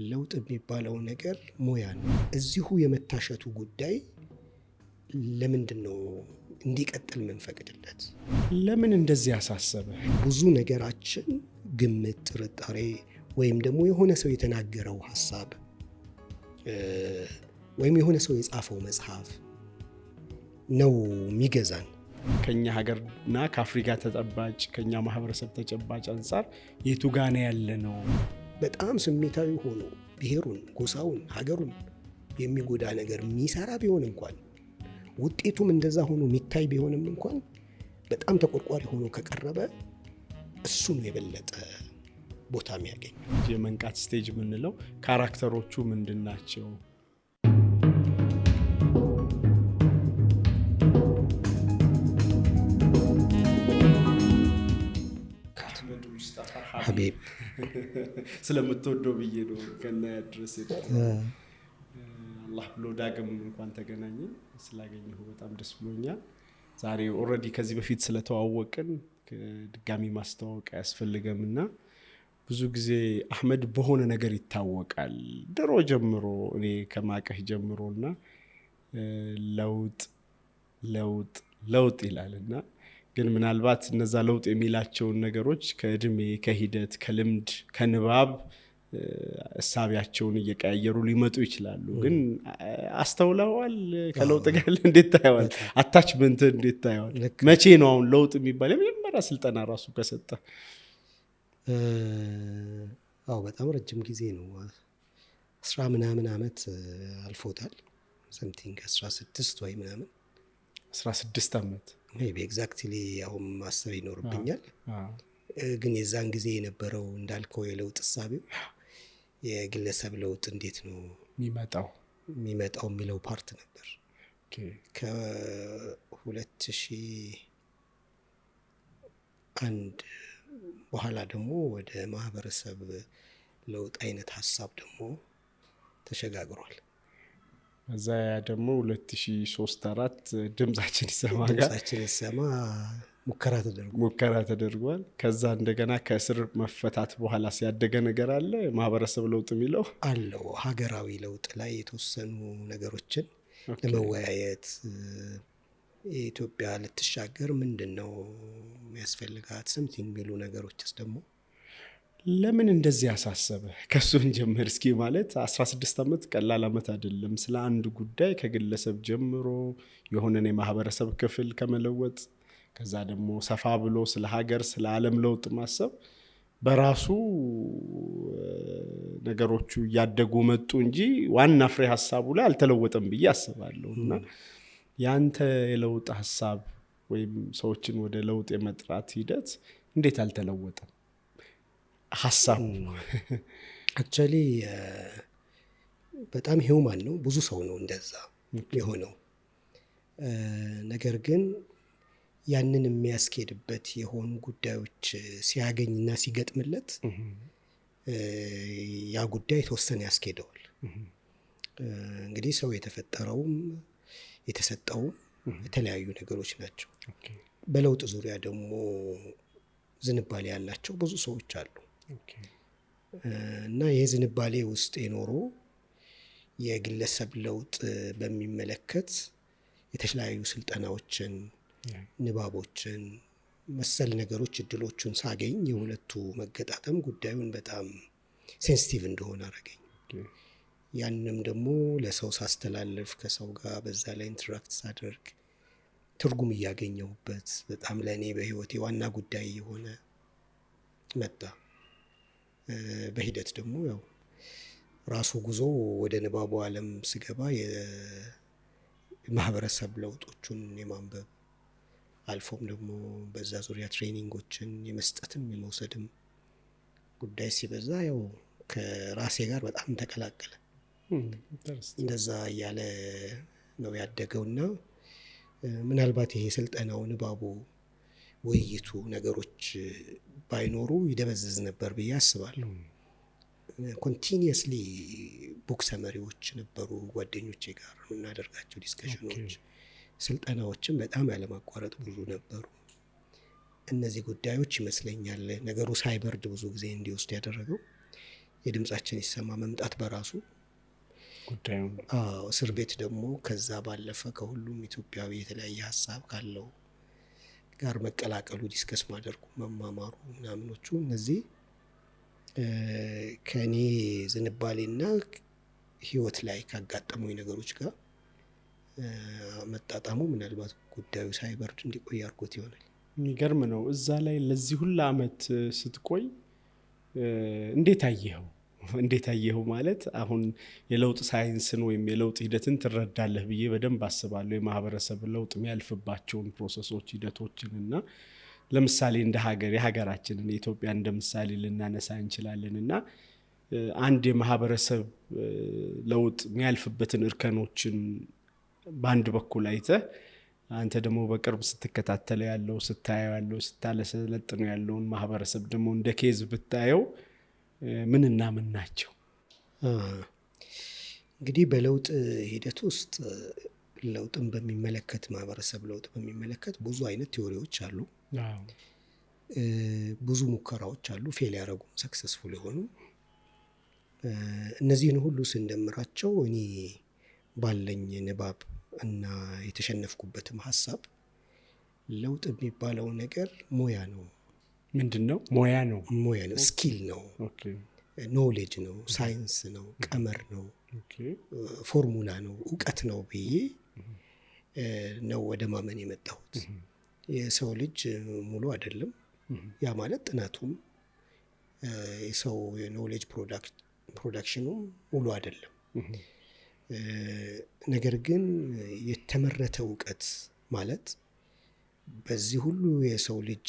ለውጥ የሚባለው ነገር ሙያ ነው። እዚሁ የመታሸቱ ጉዳይ ለምንድነው እንዲቀጥል መንፈቅድለት? ለምን እንደዚህ ያሳሰበ? ብዙ ነገራችን ግምት፣ ጥርጣሬ ወይም ደግሞ የሆነ ሰው የተናገረው ሐሳብ ወይም የሆነ ሰው የጻፈው መጽሐፍ ነው የሚገዛን። ከኛ ሀገርና ከአፍሪካ ተጨባጭ ከኛ ማህበረሰብ ተጨባጭ አንጻር የቱ ጋር ነው ያለ ነው? በጣም ስሜታዊ ሆኖ ብሔሩን፣ ጎሳውን፣ ሀገሩን የሚጎዳ ነገር የሚሰራ ቢሆን እንኳን ውጤቱም እንደዛ ሆኖ የሚታይ ቢሆንም እንኳን በጣም ተቆርቋሪ ሆኖ ከቀረበ እሱ ነው የበለጠ ቦታ የሚያገኝ። የመንቃት ስቴጅ የምንለው ካራክተሮቹ ምንድን ናቸው? ሀቢብ ስለምትወደው ብዬ ነው ከነ ድረስ አላህ ብሎ ዳግም እንኳን ተገናኘን። ስላገኘሁ በጣም ደስ ብሎኛል። ዛሬ ኦልሬዲ ከዚህ በፊት ስለተዋወቅን ድጋሚ ማስተዋወቅ አያስፈልገምና ብዙ ጊዜ አህመድ በሆነ ነገር ይታወቃል። ድሮ ጀምሮ እኔ ከማቀህ ጀምሮና ለውጥ ለውጥ ለውጥ ይላልና ግን ምናልባት እነዛ ለውጥ የሚላቸውን ነገሮች ከእድሜ፣ ከሂደት፣ ከልምድ፣ ከንባብ እሳቢያቸውን እየቀያየሩ ሊመጡ ይችላሉ። ግን አስተውለዋል? ከለውጥ ጋር እንዴት ታየዋል? አታችመንት እንዴት ታየዋል? መቼ ነው አሁን ለውጥ የሚባል የመጀመሪያ ስልጠና ራሱ ከሰጠ? አዎ በጣም ረጅም ጊዜ ነው። 10 ምናምን ዓመት አልፎታል። ሰምቲንግ 16 ወይ ምናምን 16 ዓመት ሜይ ቢ ኤግዛክትሊ አሁን ማሰብ ይኖርብኛል። ግን የዛን ጊዜ የነበረው እንዳልከው የለውጥ እሳቤው የግለሰብ ለውጥ እንዴት ነው የሚመጣው የሚለው ፓርት ነበር። ከ2001 በኋላ ደግሞ ወደ ማህበረሰብ ለውጥ አይነት ሀሳብ ደግሞ ተሸጋግሯል። እዛ ደግሞ 2003-4 ድምጻችን ይሰማ ሙከራ ተደርጓል። ከዛ እንደገና ከእስር መፈታት በኋላ ሲያደገ ነገር አለ። ማህበረሰብ ለውጥ የሚለው አለው። ሀገራዊ ለውጥ ላይ የተወሰኑ ነገሮችን ለመወያየት የኢትዮጵያ ልትሻገር ምንድነው የሚያስፈልጋት ሰምቲንግ የሚሉ ነገሮችስ ደግሞ ለምን እንደዚህ ያሳሰበ? ከሱን ጀምር እስኪ። ማለት 16 ዓመት ቀላል ዓመት አይደለም። ስለ አንድ ጉዳይ ከግለሰብ ጀምሮ የሆነን የማህበረሰብ ክፍል ከመለወጥ ከዛ ደግሞ ሰፋ ብሎ ስለ ሀገር፣ ስለ ዓለም ለውጥ ማሰብ በራሱ ነገሮቹ እያደጉ መጡ እንጂ ዋና ፍሬ ሀሳቡ ላይ አልተለወጠም ብዬ አስባለሁ። እና ያንተ የለውጥ ሀሳብ ወይም ሰዎችን ወደ ለውጥ የመጥራት ሂደት እንዴት አልተለወጠም? ሀሳቡ አክቹዋሊ በጣም ሂውማን ነው። ብዙ ሰው ነው እንደዛ የሆነው። ነገር ግን ያንን የሚያስኬድበት የሆኑ ጉዳዮች ሲያገኝና ሲገጥምለት ያ ጉዳይ የተወሰነ ያስኬደዋል። እንግዲህ ሰው የተፈጠረውም የተሰጠውም የተለያዩ ነገሮች ናቸው። በለውጥ ዙሪያ ደግሞ ዝንባሌ ያላቸው ብዙ ሰዎች አሉ። እና ይህ ዝንባሌ ውስጥ የኖሩ የግለሰብ ለውጥ በሚመለከት የተለያዩ ስልጠናዎችን፣ ንባቦችን፣ መሰል ነገሮች እድሎቹን ሳገኝ የሁለቱ መገጣጠም ጉዳዩን በጣም ሴንሲቲቭ እንደሆነ አረገኝ። ያንንም ደግሞ ለሰው ሳስተላልፍ ከሰው ጋር በዛ ላይ ኢንተራክት ሳደርግ ትርጉም እያገኘሁበት በጣም ለእኔ በህይወቴ ዋና ጉዳይ የሆነ መጣ። በሂደት ደግሞ ያው ራሱ ጉዞ ወደ ንባቡ ዓለም ስገባ የማህበረሰብ ለውጦቹን የማንበብ አልፎም ደግሞ በዛ ዙሪያ ትሬኒንጎችን የመስጠትም የመውሰድም ጉዳይ ሲበዛ ያው ከራሴ ጋር በጣም ተቀላቀለ። እንደዛ እያለ ነው ያደገውና ምናልባት ይሄ ስልጠናው፣ ንባቡ፣ ውይይቱ ነገሮች ባይኖሩ ይደበዝዝ ነበር ብዬ አስባለሁ። ኮንቲኒየስሊ ቡክ ሰመሪዎች ነበሩ ጓደኞቼ ጋር የምናደርጋቸው ዲስከሽኖች፣ ስልጠናዎችን በጣም ያለማቋረጥ ብዙ ነበሩ። እነዚህ ጉዳዮች ይመስለኛል ነገሩ ሳይበርድ ብዙ ጊዜ እንዲወስድ ያደረገው የድምጻችን ይሰማ መምጣት በራሱ ጉዳዩ እስር ቤት ደግሞ ከዛ ባለፈ ከሁሉም ኢትዮጵያዊ የተለያየ ሀሳብ ካለው ጋር መቀላቀሉ፣ ዲስከስ ማድረጉ፣ መማማሩ ምናምኖቹ እነዚህ ከእኔ ዝንባሌና ህይወት ላይ ካጋጠሙኝ ነገሮች ጋር መጣጣሙ ምናልባት ጉዳዩ ሳይበርድ እንዲቆይ አድርጎት ይሆናል። የሚገርም ነው። እዛ ላይ ለዚህ ሁላ አመት ስትቆይ እንዴት አየኸው ማለት አሁን የለውጥ ሳይንስን ወይም የለውጥ ሂደትን ትረዳለህ ብዬ በደንብ አስባለሁ። የማህበረሰብ ለውጥ የሚያልፍባቸውን ፕሮሰሶች ሂደቶችን እና ለምሳሌ እንደ ሀገር የሀገራችንን የኢትዮጵያ እንደ ምሳሌ ልናነሳ እንችላለን እና አንድ የማህበረሰብ ለውጥ የሚያልፍበትን እርከኖችን በአንድ በኩል አይተህ አንተ ደግሞ በቅርብ ስትከታተለ ያለው ስታየው ያለው ስታለሰለጥነው ያለውን ማህበረሰብ ደግሞ እንደ ኬዝ ብታየው ምንና ምን ናቸው? እንግዲህ በለውጥ ሂደት ውስጥ ለውጥን በሚመለከት ማህበረሰብ ለውጥ በሚመለከት ብዙ አይነት ቲዎሪዎች አሉ። ብዙ ሙከራዎች አሉ፣ ፌል ያደረጉ ሰክሰስፉል የሆኑ። እነዚህን ሁሉ ስንደምራቸው እኔ ባለኝ ንባብ እና የተሸነፍኩበትም ሀሳብ ለውጥ የሚባለው ነገር ሙያ ነው። ምንድን ነው? ሙያ ነው፣ ስኪል ነው፣ ኖሌጅ ነው፣ ሳይንስ ነው፣ ቀመር ነው፣ ፎርሙላ ነው፣ እውቀት ነው ብዬ ነው ወደ ማመን የመጣሁት። የሰው ልጅ ሙሉ አይደለም። ያ ማለት ጥናቱም የሰው የኖሌጅ ፕሮዳክሽኑም ሙሉ አይደለም። ነገር ግን የተመረተ እውቀት ማለት በዚህ ሁሉ የሰው ልጅ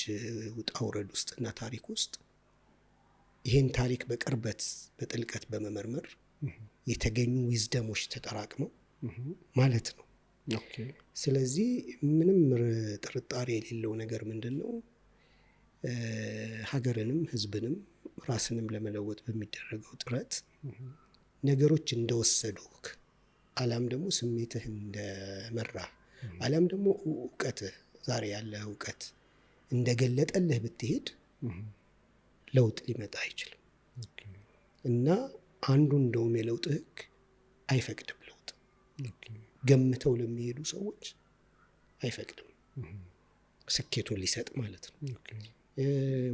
ውጣ ውረድ ውስጥና ታሪክ ውስጥ ይህን ታሪክ በቅርበት በጥልቀት በመመርመር የተገኙ ዊዝደሞች ተጠራቅመው ማለት ነው። ስለዚህ ምንም ጥርጣሬ የሌለው ነገር ምንድን ነው? ሀገርንም ህዝብንም ራስንም ለመለወጥ በሚደረገው ጥረት ነገሮች እንደወሰዱክ አላም ደግሞ ስሜትህ እንደመራ አላም ደግሞ እውቀትህ ዛሬ ያለ እውቀት እንደገለጠልህ ብትሄድ ለውጥ ሊመጣ አይችልም። እና አንዱ እንደውም የለውጥ ህግ አይፈቅድም። ለውጥ ገምተው ለሚሄዱ ሰዎች አይፈቅድም፣ ስኬቱን ሊሰጥ ማለት ነው።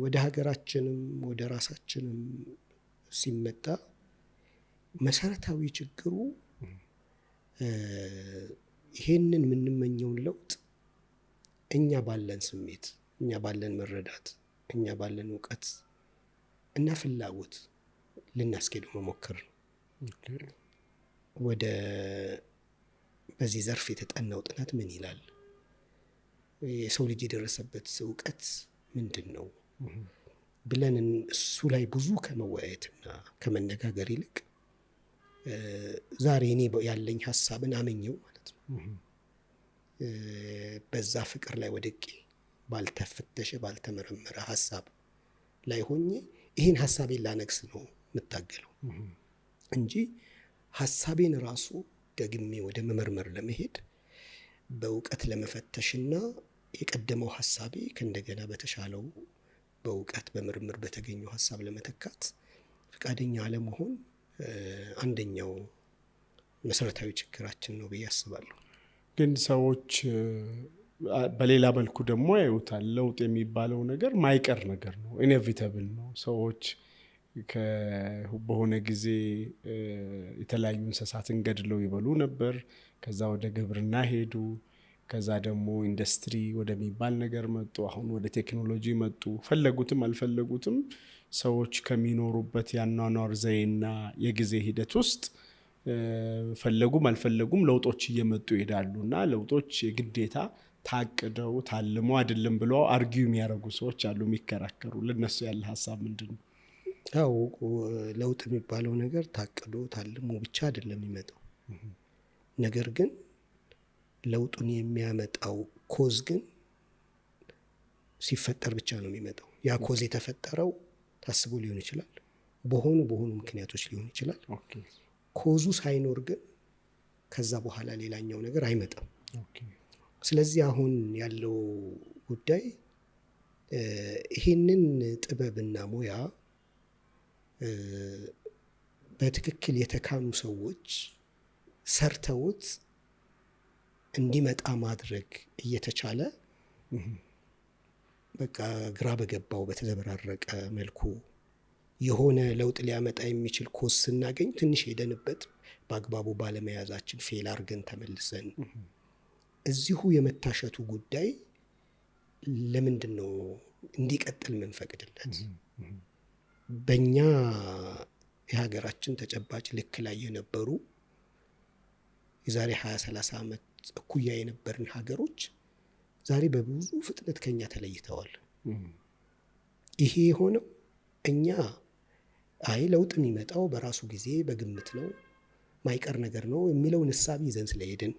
ወደ ሀገራችንም ወደ ራሳችንም ሲመጣ መሰረታዊ ችግሩ ይሄንን የምንመኘውን ለውጥ እኛ ባለን ስሜት፣ እኛ ባለን መረዳት፣ እኛ ባለን እውቀት እና ፍላጎት ልናስኬደው መሞከር ነው። ወደ በዚህ ዘርፍ የተጠናው ጥናት ምን ይላል? የሰው ልጅ የደረሰበት እውቀት ምንድን ነው ብለን እሱ ላይ ብዙ ከመወያየትና ከመነጋገር ይልቅ ዛሬ እኔ ያለኝ ሀሳብን አመኘው ማለት ነው በዛ ፍቅር ላይ ወድቄ ባልተፈተሸ ባልተመረመረ ሀሳብ ላይ ሆኜ ይህን ሀሳቤን ላነግስ ነው የምታገለው እንጂ ሀሳቤን ራሱ ደግሜ ወደ መመርመር ለመሄድ በእውቀት ለመፈተሽና የቀደመው ሀሳቤ ከእንደገና በተሻለው በእውቀት በምርምር በተገኘው ሀሳብ ለመተካት ፈቃደኛ አለመሆን አንደኛው መሰረታዊ ችግራችን ነው ብዬ አስባለሁ። ግን ሰዎች በሌላ መልኩ ደግሞ ያዩታል። ለውጥ የሚባለው ነገር ማይቀር ነገር ነው፣ ኢኔቪተብል ነው። ሰዎች በሆነ ጊዜ የተለያዩ እንስሳትን ገድለው ይበሉ ነበር። ከዛ ወደ ግብርና ሄዱ። ከዛ ደግሞ ኢንዱስትሪ ወደሚባል ነገር መጡ። አሁን ወደ ቴክኖሎጂ መጡ። ፈለጉትም አልፈለጉትም ሰዎች ከሚኖሩበት ያኗኗር ዘይና የጊዜ ሂደት ውስጥ ፈለጉም አልፈለጉም ለውጦች እየመጡ ይሄዳሉ እና ለውጦች የግዴታ ታቅደው ታልሞ አይደለም ብለው አርጊው የሚያደርጉ ሰዎች አሉ፣ የሚከራከሩ። ለነሱ ያለ ሀሳብ ምንድን ነው? ያው ለውጥ የሚባለው ነገር ታቅዶ ታልሞ ብቻ አይደለም የሚመጣው። ነገር ግን ለውጡን የሚያመጣው ኮዝ ግን ሲፈጠር ብቻ ነው የሚመጣው። ያ ኮዝ የተፈጠረው ታስቦ ሊሆን ይችላል፣ በሆኑ ምክንያቶች ሊሆን ይችላል። ኮዙ ሳይኖር ግን ከዛ በኋላ ሌላኛው ነገር አይመጣም። ስለዚህ አሁን ያለው ጉዳይ ይህንን ጥበብና ሙያ በትክክል የተካኑ ሰዎች ሰርተውት እንዲመጣ ማድረግ እየተቻለ በቃ ግራ በገባው በተዘበራረቀ መልኩ የሆነ ለውጥ ሊያመጣ የሚችል ኮስ ስናገኝ ትንሽ ሄደንበት በአግባቡ ባለመያዛችን ፌል አድርገን ተመልሰን እዚሁ የመታሸቱ ጉዳይ ለምንድን ነው እንዲቀጥል ምንፈቅድለት? በእኛ የሀገራችን ተጨባጭ ልክ ላይ የነበሩ የዛሬ 20-30 ዓመት እኩያ የነበርን ሀገሮች ዛሬ በብዙ ፍጥነት ከኛ ተለይተዋል። ይሄ የሆነው እኛ አይ ለውጥ የሚመጣው በራሱ ጊዜ በግምት ነው ማይቀር ነገር ነው የሚለውን እሳቤ ይዘን ስለሄድን፣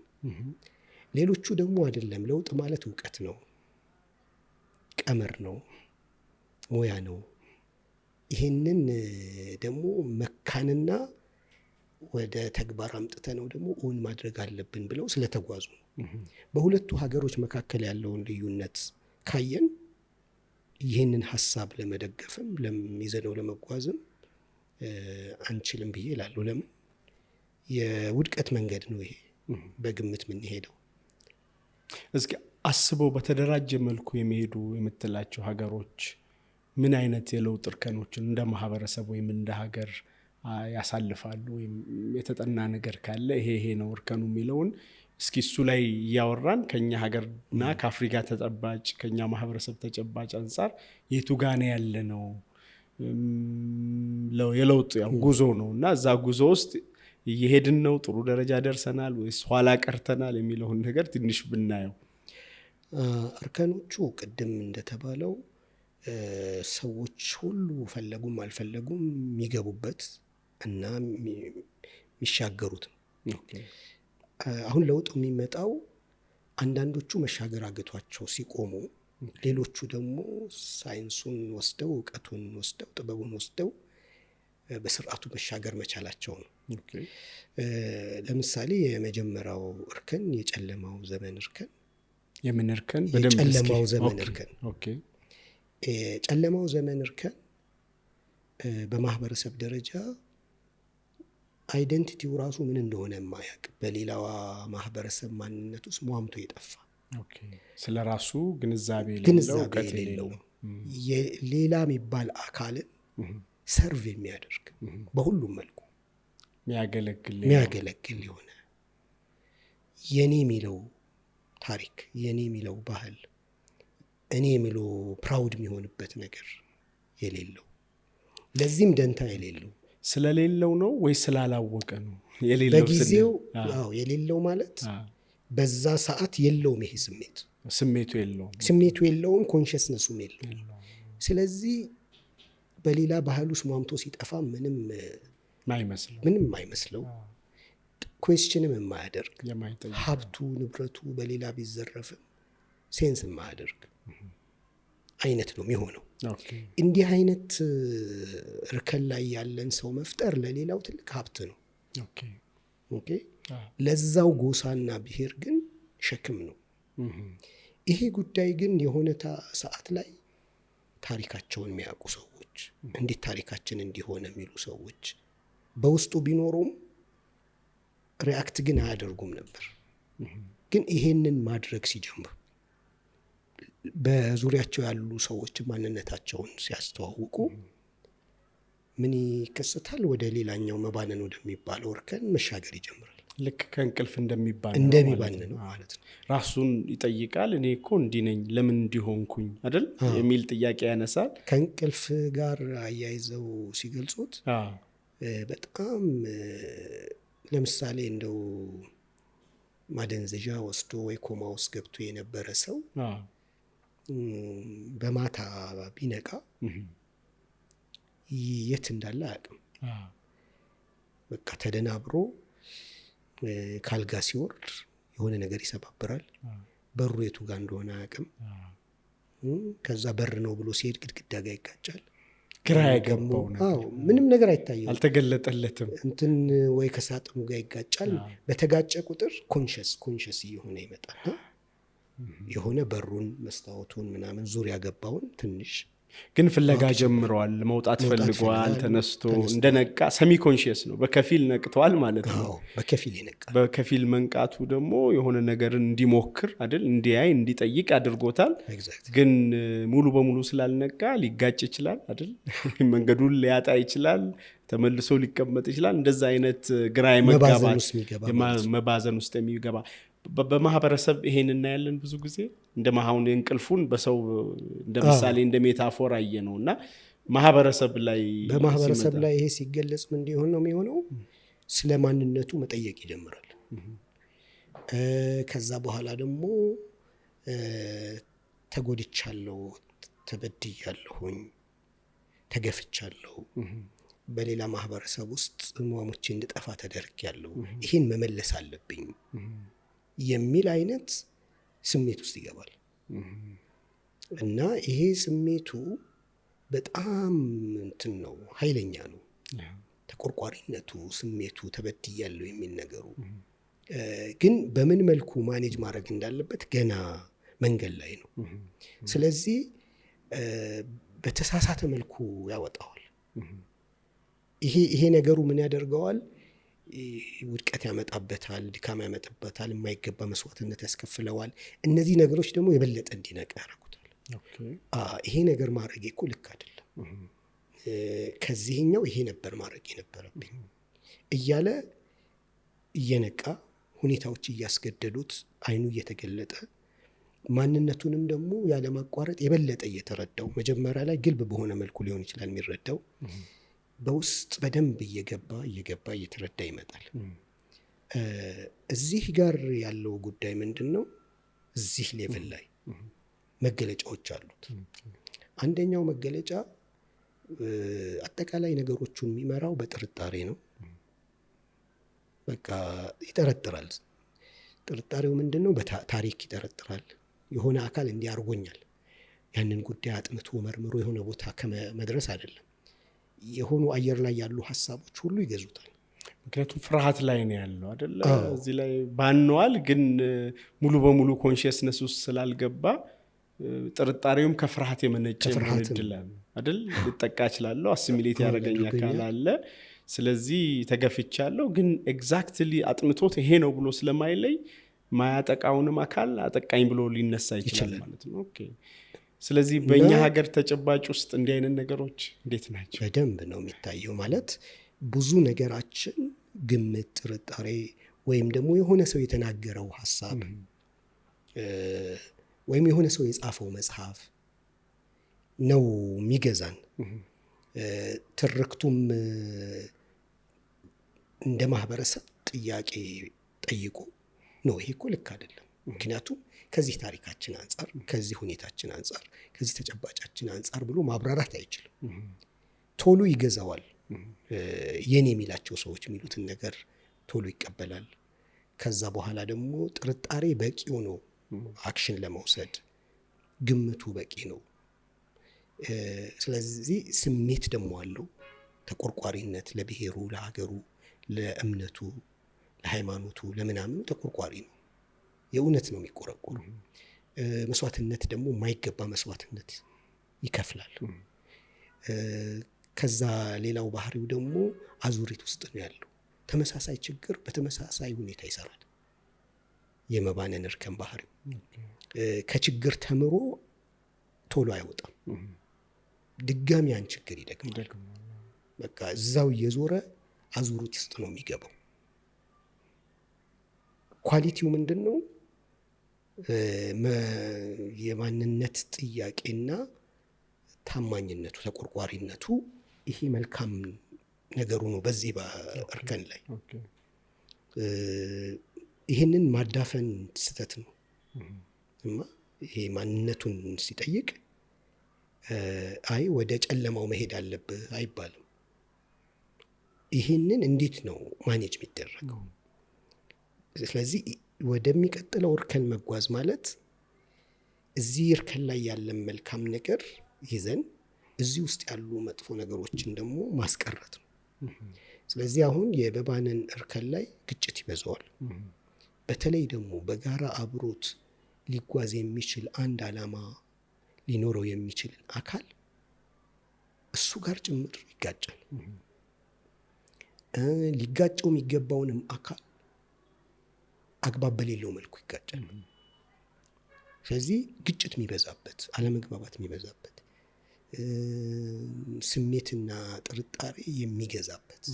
ሌሎቹ ደግሞ አይደለም ለውጥ ማለት እውቀት ነው፣ ቀመር ነው፣ ሙያ ነው፣ ይሄንን ደግሞ መካንና ወደ ተግባር አምጥተ ነው ደግሞ እውን ማድረግ አለብን ብለው ስለተጓዙ ነው። በሁለቱ ሀገሮች መካከል ያለውን ልዩነት ካየን ይህንን ሀሳብ ለመደገፍም ለሚዘነው ለመጓዝም አንችልም ብዬ እላለሁ። ለምን የውድቀት መንገድ ነው ይሄ በግምት የምንሄደው። እስኪ አስበው በተደራጀ መልኩ የሚሄዱ የምትላቸው ሀገሮች ምን አይነት የለውጥ እርከኖችን እንደ ማህበረሰብ ወይም እንደ ሀገር ያሳልፋሉ? ወይም የተጠና ነገር ካለ ይሄ ነው እርከኑ የሚለውን እስኪ እሱ ላይ እያወራን ከኛ ሀገርና ከአፍሪካ ተጨባጭ ከኛ ማህበረሰብ ተጨባጭ አንጻር የቱ ጋር ያለ ነው የለውጥ ጉዞ ነው እና እዛ ጉዞ ውስጥ እየሄድን ነው፣ ጥሩ ደረጃ ደርሰናል ወይስ ኋላ ቀርተናል የሚለውን ነገር ትንሽ ብናየው። እርከኖቹ ቅድም እንደተባለው ሰዎች ሁሉ ፈለጉም አልፈለጉም የሚገቡበት እና የሚሻገሩት ነው። አሁን ለውጥ የሚመጣው አንዳንዶቹ መሻገር አግቷቸው ሲቆሙ፣ ሌሎቹ ደግሞ ሳይንሱን ወስደው እውቀቱን ወስደው ጥበቡን ወስደው በስርዓቱ መሻገር መቻላቸው ነው። ለምሳሌ የመጀመሪያው እርከን የጨለማው ዘመን እርከን። የምን እርከን? የጨለማው ዘመን እርከን። የጨለማው ዘመን እርከን በማህበረሰብ ደረጃ አይደንቲቲው ራሱ ምን እንደሆነ የማያውቅ በሌላዋ ማህበረሰብ ማንነት ውስጥ ሟምቶ የጠፋ ስለ ራሱ ግንዛቤ የሌለው ሌላ የሚባል አካልን ሰርቭ የሚያደርግ በሁሉም መልኩ የሚያገለግል የሆነ የኔ የሚለው ታሪክ፣ የኔ የሚለው ባህል፣ እኔ የሚለው ፕራውድ የሚሆንበት ነገር የሌለው፣ ለዚህም ደንታ የሌለው ስለሌለው ነው ወይ ስላላወቀ ነው? በጊዜው የሌለው ማለት በዛ ሰዓት የለውም። ይሄ ስሜቱ የለውም፣ ኮንሽስነሱም የለውም። ስለዚህ በሌላ ባህል ውስጥ ሟምቶ ሲጠፋ ምንም አይመስለው፣ ኩዌስችንም የማያደርግ ሀብቱ ንብረቱ በሌላ ቢዘረፍም ሴንስ የማያደርግ አይነት ነው የሚሆነው። እንዲህ አይነት እርከን ላይ ያለን ሰው መፍጠር ለሌላው ትልቅ ሀብት ነው። ለዛው ጎሳና ብሔር ግን ሸክም ነው። ይሄ ጉዳይ ግን የሆነ ሰዓት ላይ ታሪካቸውን የሚያውቁ ሰዎች፣ እንዴት ታሪካችን እንዲሆነ የሚሉ ሰዎች በውስጡ ቢኖሩም ሪአክት ግን አያደርጉም ነበር። ግን ይሄንን ማድረግ ሲጀምሩ በዙሪያቸው ያሉ ሰዎች ማንነታቸውን ሲያስተዋውቁ ምን ይከሰታል? ወደ ሌላኛው መባነን ወደሚባለው እርከን መሻገር ይጀምራል። ልክ ከእንቅልፍ እንደሚባን ነው ማለት ነው። ራሱን ይጠይቃል። እኔ እኮ እንዲህ ነኝ፣ ለምን እንዲሆንኩኝ አይደል የሚል ጥያቄ ያነሳል። ከእንቅልፍ ጋር አያይዘው ሲገልጹት በጣም ለምሳሌ እንደው ማደንዘዣ ወስዶ ወይ ኮማ ውስጥ ገብቶ የነበረ ሰው በማታ ቢነቃ የት እንዳለ አያውቅም። በቃ ተደናብሮ ካልጋ ሲወርድ የሆነ ነገር ይሰባብራል። በሩ የቱ ጋር እንደሆነ አያውቅም። ከዛ በር ነው ብሎ ሲሄድ ግድግዳ ጋር ይጋጫል። ግራ ያገባው ነገር ምንም ነገር አይታየው፣ አልተገለጠለትም። እንትን ወይ ከሳጥኑ ጋር ይጋጫል። በተጋጨ ቁጥር ኮንሽስ እየሆነ ይመጣል። የሆነ በሩን መስታወቱን ምናምን ዙሪያ ገባውን ትንሽ ግን ፍለጋ ጀምረዋል፣ መውጣት ፈልጓል። ተነስቶ እንደነቃ ሰሚ ኮንሺየስ ነው፣ በከፊል ነቅተዋል ማለት ነው። በከፊል ይነቃል። በከፊል መንቃቱ ደግሞ የሆነ ነገርን እንዲሞክር አይደል፣ እንዲያይ እንዲጠይቅ አድርጎታል። ግን ሙሉ በሙሉ ስላልነቃ ሊጋጭ ይችላል አይደል፣ መንገዱን ሊያጣ ይችላል፣ ተመልሶ ሊቀመጥ ይችላል። እንደዛ አይነት ግራ የመጋባት መባዘን ውስጥ የሚገባ በማህበረሰብ ይሄን እናያለን ብዙ ጊዜ። እንደ ማሁን እንቅልፉን በሰው እንደ ምሳሌ እንደ ሜታፎር አየ ነውና በማህበረሰብ ላይ ይሄ ሲገለጽ ምን እንዲሆን ነው የሚሆነው? ስለ ማንነቱ መጠየቅ ይጀምራል። ከዛ በኋላ ደግሞ ተጎድቻለሁ፣ ተበድያለሁኝ፣ ተገፍቻለሁ፣ በሌላ ማህበረሰብ ውስጥ ሟሞቼ እንድጠፋ ተደርጌያለሁ፣ ይሄን መመለስ አለብኝ የሚል አይነት ስሜት ውስጥ ይገባል። እና ይሄ ስሜቱ በጣም እንትን ነው፣ ኃይለኛ ነው። ተቆርቋሪነቱ፣ ስሜቱ፣ ተበድያለሁ የሚል ነገሩ ግን በምን መልኩ ማኔጅ ማድረግ እንዳለበት ገና መንገድ ላይ ነው። ስለዚህ በተሳሳተ መልኩ ያወጣዋል። ይሄ ነገሩ ምን ያደርገዋል? ውድቀት ያመጣበታል፣ ድካም ያመጣበታል፣ የማይገባ መስዋዕትነት ያስከፍለዋል። እነዚህ ነገሮች ደግሞ የበለጠ እንዲነቃ ያደርጉታል። ይሄ ነገር ማድረግ እኮ ልክ አይደለም፣ ከዚህኛው ይሄ ነበር ማድረግ የነበረብኝ እያለ እየነቃ ሁኔታዎች እያስገደዱት አይኑ እየተገለጠ ማንነቱንም ደግሞ ያለማቋረጥ የበለጠ እየተረዳው፣ መጀመሪያ ላይ ግልብ በሆነ መልኩ ሊሆን ይችላል የሚረዳው፣ በውስጥ በደንብ እየገባ እየተረዳ ይመጣል። እዚህ ጋር ያለው ጉዳይ ምንድን ነው? እዚህ ሌቭል ላይ መገለጫዎች አሉት። አንደኛው መገለጫ አጠቃላይ ነገሮቹን የሚመራው በጥርጣሬ ነው። በቃ ይጠረጥራል። ጥርጣሬው ምንድን ነው? በታሪክ ይጠረጥራል። የሆነ አካል እንዲያርጎኛል፣ ያንን ጉዳይ አጥንቶ መርምሮ የሆነ ቦታ ከመድረስ አይደለም፣ የሆኑ አየር ላይ ያሉ ሀሳቦች ሁሉ ይገዙታል። ምክንያቱም ፍርሃት ላይ ነው ያለው አይደለ? እዚህ ላይ ባነዋል፣ ግን ሙሉ በሙሉ ኮንሽየስነስ ውስጥ ስላልገባ ጥርጣሬውም ከፍርሃት የመነጨ ይሆናል አይደል? ልጠቃ እችላለሁ፣ አሲሚሌት ያደረገኝ አካል አለ፣ ስለዚህ ተገፍቻለሁ። ግን ኤግዛክትሊ አጥንቶት ይሄ ነው ብሎ ስለማይለይ ማያጠቃውንም አካል አጠቃኝ ብሎ ሊነሳ ይችላል ማለት ነው። ኦኬ። ስለዚህ በእኛ ሀገር ተጨባጭ ውስጥ እንዲህ አይነት ነገሮች እንዴት ናቸው? በደንብ ነው የሚታየው። ማለት ብዙ ነገራችን ግምት፣ ጥርጣሬ ወይም ደግሞ የሆነ ሰው የተናገረው ሀሳብ ወይም የሆነ ሰው የጻፈው መጽሐፍ ነው የሚገዛን። ትርክቱም እንደ ማህበረሰብ ጥያቄ ጠይቆ ነው ይሄ እኮ ልክ አይደለም፣ ምክንያቱም ከዚህ ታሪካችን አንጻር፣ ከዚህ ሁኔታችን አንጻር፣ ከዚህ ተጨባጫችን አንጻር ብሎ ማብራራት አይችልም። ቶሎ ይገዛዋል። የኔ የሚላቸው ሰዎች የሚሉትን ነገር ቶሎ ይቀበላል። ከዛ በኋላ ደግሞ ጥርጣሬ በቂው ነው አክሽን ለመውሰድ፣ ግምቱ በቂ ነው። ስለዚህ ስሜት ደግሞ አለው። ተቆርቋሪነት ለብሔሩ፣ ለሀገሩ፣ ለእምነቱ፣ ለሃይማኖቱ፣ ለምናምኑ ተቆርቋሪ ነው። የእውነት ነው የሚቆረቆሩ። መስዋዕትነት ደግሞ የማይገባ መስዋዕትነት ይከፍላል። ከዛ ሌላው ባህሪው ደግሞ አዙሪት ውስጥ ነው ያለው። ተመሳሳይ ችግር በተመሳሳይ ሁኔታ ይሰራል። የመባነን እርከን ባህሪው ከችግር ተምሮ ቶሎ አይወጣም። ድጋሚ ያን ችግር ይደግማል። በቃ እዛው እየዞረ አዙሪት ውስጥ ነው የሚገባው። ኳሊቲው ምንድን ነው? የማንነት ጥያቄና ታማኝነቱ፣ ተቆርቋሪነቱ ይሄ መልካም ነገሩ ነው በዚህ በእርከን ላይ። ይህንን ማዳፈን ስህተት ነው። ይሄ ማንነቱን ሲጠይቅ አይ ወደ ጨለማው መሄድ አለብህ አይባልም። ይህንን እንዴት ነው ማኔጅ የሚደረገው? ስለዚህ ወደሚቀጥለው እርከን መጓዝ ማለት እዚህ እርከን ላይ ያለን መልካም ነገር ይዘን እዚህ ውስጥ ያሉ መጥፎ ነገሮችን ደግሞ ማስቀረት ነው። ስለዚህ አሁን የመባነን እርከን ላይ ግጭት ይበዛዋል። በተለይ ደግሞ በጋራ አብሮት ሊጓዝ የሚችል አንድ ዓላማ ሊኖረው የሚችል አካል እሱ ጋር ጭምር ይጋጫል። ሊጋጨው የሚገባውንም አካል አግባብ በሌለው መልኩ ይጋጫል። ስለዚህ ግጭት የሚበዛበት፣ አለመግባባት የሚበዛበት፣ ስሜትና ጥርጣሬ የሚገዛበት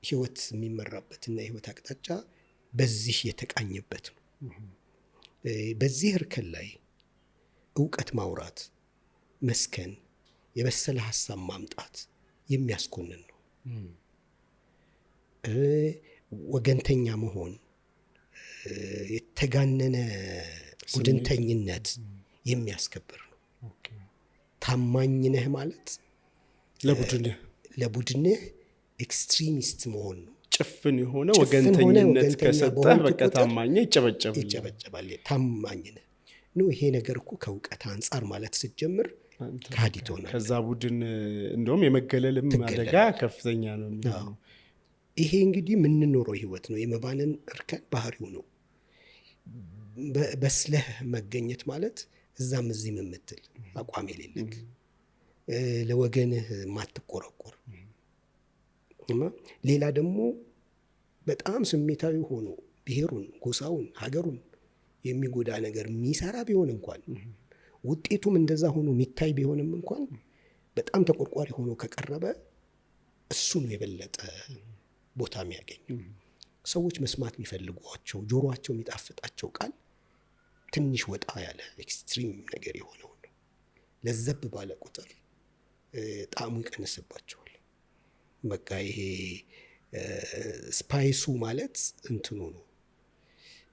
ህይወት የሚመራበትና የህይወት አቅጣጫ በዚህ የተቃኘበት ነው። በዚህ እርከን ላይ እውቀት ማውራት፣ መስከን፣ የበሰለ ሀሳብ ማምጣት የሚያስኮንን ነው። ወገንተኛ መሆን፣ የተጋነነ ቡድንተኝነት የሚያስከብር ነው። ታማኝ ነህ ማለት ለቡድንህ ኤክስትሪሚስት መሆን ነው። ጭፍን የሆነ ወገንተኝነት ከሰጠህ በቃ ታማኝ ይጨበጨባል። ታማኝ ነህ ነው። ይሄ ነገር እኮ ከእውቀት አንጻር ማለት ስትጀምር ካዲ ትሆናለህ። ከዛ ቡድን እንደውም የመገለልም አደጋ ከፍተኛ ነው የሚሆነው። ይሄ እንግዲህ የምንኖረው ህይወት ነው። የመባንን እርከን ባህሪው ነው። በስለህ መገኘት ማለት እዛም እዚህም የምትል አቋም የሌለክ፣ ለወገንህ ማትቆረቆር። ሌላ ደግሞ በጣም ስሜታዊ ሆኖ ብሔሩን፣ ጎሳውን፣ ሀገሩን የሚጎዳ ነገር የሚሰራ ቢሆን እንኳን ውጤቱም እንደዛ ሆኖ የሚታይ ቢሆንም እንኳን በጣም ተቆርቋሪ ሆኖ ከቀረበ እሱ ነው የበለጠ ቦታ የሚያገኝ። ሰዎች መስማት የሚፈልጓቸው ጆሮአቸው የሚጣፍጣቸው ቃል ትንሽ ወጣ ያለ ኤክስትሪም ነገር የሆነው ነው። ለዘብ ባለ ቁጥር ጣዕሙ ይቀንስባቸዋል። በቃ ይሄ ስፓይሱ ማለት እንትኑ ነው።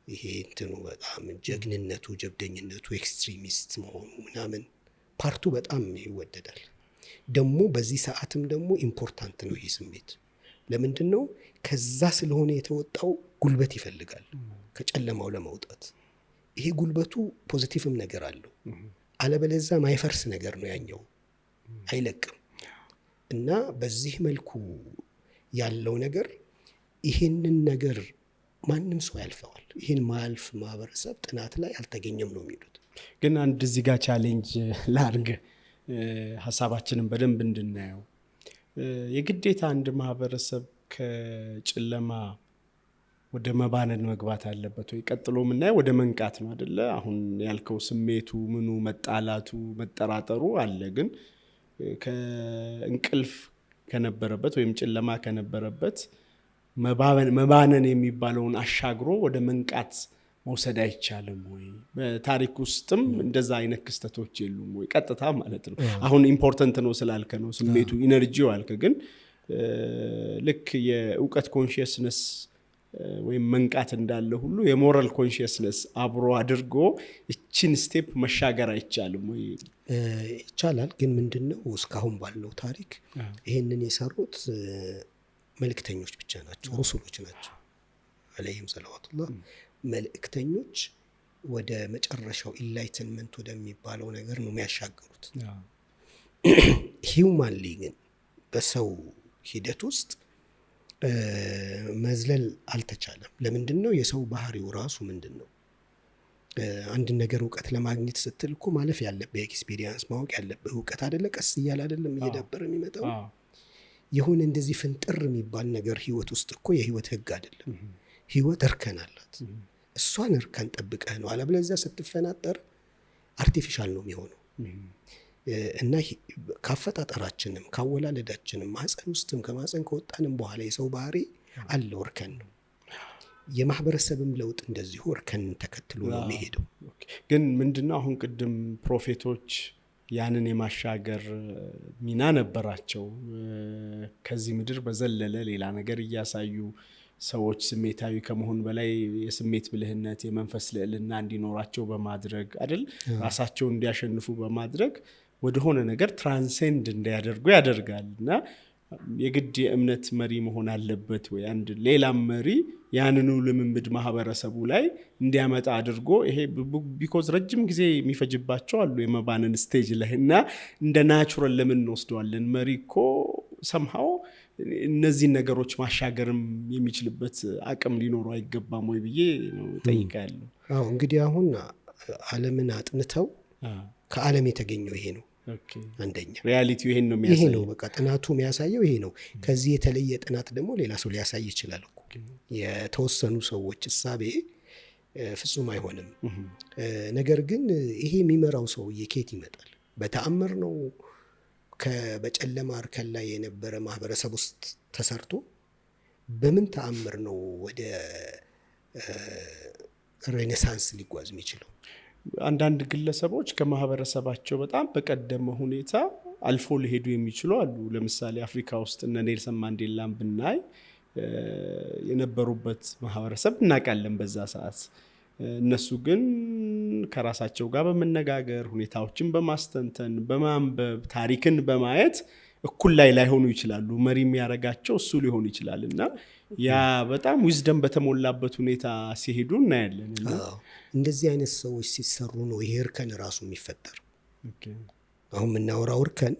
ይሄ እንትኑ በጣም ጀግንነቱ፣ ጀብደኝነቱ፣ ኤክስትሪሚስት መሆኑ ምናምን ፓርቱ በጣም ይወደዳል። ደግሞ በዚህ ሰዓትም ደግሞ ኢምፖርታንት ነው ይሄ ስሜት። ለምንድን ነው? ከዛ ስለሆነ የተወጣው ጉልበት ይፈልጋል ከጨለማው ለመውጣት። ይሄ ጉልበቱ ፖዚቲቭም ነገር አለው። አለበለዛ ማይፈርስ ነገር ነው ያኛው፣ አይለቅም። እና በዚህ መልኩ ያለው ነገር ይሄንን ነገር ማንም ሰው ያልፈዋል። ይሄን ማያልፍ ማህበረሰብ ጥናት ላይ አልተገኘም ነው የሚሉት። ግን አንድ እዚህ ጋር ቻሌንጅ ላድርግ ሀሳባችንን በደንብ እንድናየው። የግዴታ አንድ ማህበረሰብ ከጨለማ ወደ መባነን መግባት አለበት ወይ? ቀጥሎ የምናየው ወደ መንቃት ነው አይደለ? አሁን ያልከው ስሜቱ ምኑ መጣላቱ መጠራጠሩ አለ። ግን ከእንቅልፍ ከነበረበት ወይም ጨለማ ከነበረበት መባነን የሚባለውን አሻግሮ ወደ መንቃት መውሰድ አይቻልም ወይ? በታሪክ ውስጥም እንደዛ አይነት ክስተቶች የሉም ወይ? ቀጥታ ማለት ነው። አሁን ኢምፖርታንት ነው ስላልከ ነው ስሜቱ ኢነርጂው አልከ። ግን ልክ የእውቀት ኮንሽየስነስ ወይም መንቃት እንዳለ ሁሉ የሞራል ኮንሽየስነስ አብሮ አድርጎ እቺን ስቴፕ መሻገር አይቻልም ወይ? ይቻላል። ግን ምንድነው እስካሁን ባለው ታሪክ ይሄንን የሰሩት መልእክተኞች ብቻ ናቸው፣ ሩሱሎች ናቸው አለይሂም ሰለዋቱላህ። መልእክተኞች ወደ መጨረሻው ኢንላይትመንት ወደሚባለው ነገር ነው የሚያሻገሩት። ሂውማንሊ ግን በሰው ሂደት ውስጥ መዝለል አልተቻለም። ለምንድን ነው? የሰው ባህሪው ራሱ ምንድን ነው? አንድ ነገር እውቀት ለማግኘት ስትል እኮ ማለፍ ያለብህ ኤክስፒሪየንስ ማወቅ ያለብህ እውቀት አይደለ? ቀስ እያለ አይደለም እየዳበረ የሚመጣው። የሆነ እንደዚህ ፍንጥር የሚባል ነገር ህይወት ውስጥ እኮ የህይወት ህግ አይደለም። ህይወት እርከን አላት። እሷን እርከን ጠብቀህ ነው፣ አለበለዚያ ስትፈናጠር አርቲፊሻል ነው የሚሆነው። እና ካፈጣጠራችንም ካወላለዳችንም ማህፀን ውስጥም ከማህፀን ከወጣንም በኋላ የሰው ባህሪ አለው፣ እርከን ነው። የማህበረሰብም ለውጥ እንደዚሁ እርከን ተከትሎ ነው የሚሄደው። ግን ምንድነው አሁን ቅድም ፕሮፌቶች ያንን የማሻገር ሚና ነበራቸው። ከዚህ ምድር በዘለለ ሌላ ነገር እያሳዩ ሰዎች ስሜታዊ ከመሆን በላይ የስሜት ብልህነት፣ የመንፈስ ልዕልና እንዲኖራቸው በማድረግ አይደል ራሳቸውን እንዲያሸንፉ በማድረግ ወደሆነ ነገር ትራንሴንድ እንዲያደርጉ ያደርጋል። እና የግድ የእምነት መሪ መሆን አለበት ወይ? አንድ ሌላም መሪ ያንኑ ልምምድ ማህበረሰቡ ላይ እንዲያመጣ አድርጎ ይሄ ቢኮዝ ረጅም ጊዜ የሚፈጅባቸው አሉ የመባነን ስቴጅ ላይ እና እንደ ናቹራል ለምን እንወስደዋለን? መሪ እኮ ሰምሃው እነዚህን ነገሮች ማሻገርም የሚችልበት አቅም ሊኖረው አይገባም ወይ ብዬ ጠይቃለሁ። እንግዲህ አሁን ዓለምን አጥንተው ከዓለም የተገኘው ይሄ ነው። አንደኛ ሪያሊቲው ይሄን ነው ይሄ የሚያሳየው። ነው በቃ ጥናቱ የሚያሳየው ይሄ ነው። ከዚህ የተለየ ጥናት ደግሞ ሌላ ሰው ሊያሳይ ይችላል እኮ። የተወሰኑ ሰዎች እሳቤ ፍጹም አይሆንም። ነገር ግን ይሄ የሚመራው ሰውዬ ከየት ይመጣል? በተአምር ነው በጨለማ እርከን ላይ የነበረ ማህበረሰብ ውስጥ ተሰርቶ በምን ተአምር ነው ወደ ሬኔሳንስ ሊጓዝ የሚችለው? አንዳንድ ግለሰቦች ከማህበረሰባቸው በጣም በቀደመ ሁኔታ አልፎ ሊሄዱ የሚችሉ አሉ። ለምሳሌ አፍሪካ ውስጥ እነ ኔልሰን ማንዴላን ብናይ የነበሩበት ማህበረሰብ እናውቃለን በዛ ሰዓት። እነሱ ግን ከራሳቸው ጋር በመነጋገር ሁኔታዎችን በማስተንተን በማንበብ ታሪክን በማየት እኩል ላይ ላይሆኑ ይችላሉ። መሪ የሚያደርጋቸው እሱ ሊሆን ይችላል እና ያ በጣም ዊዝደም በተሞላበት ሁኔታ ሲሄዱ እናያለን። እና እንደዚህ አይነት ሰዎች ሲሰሩ ነው ይሄ እርከን ራሱ የሚፈጠር። አሁን የምናወራው እርከን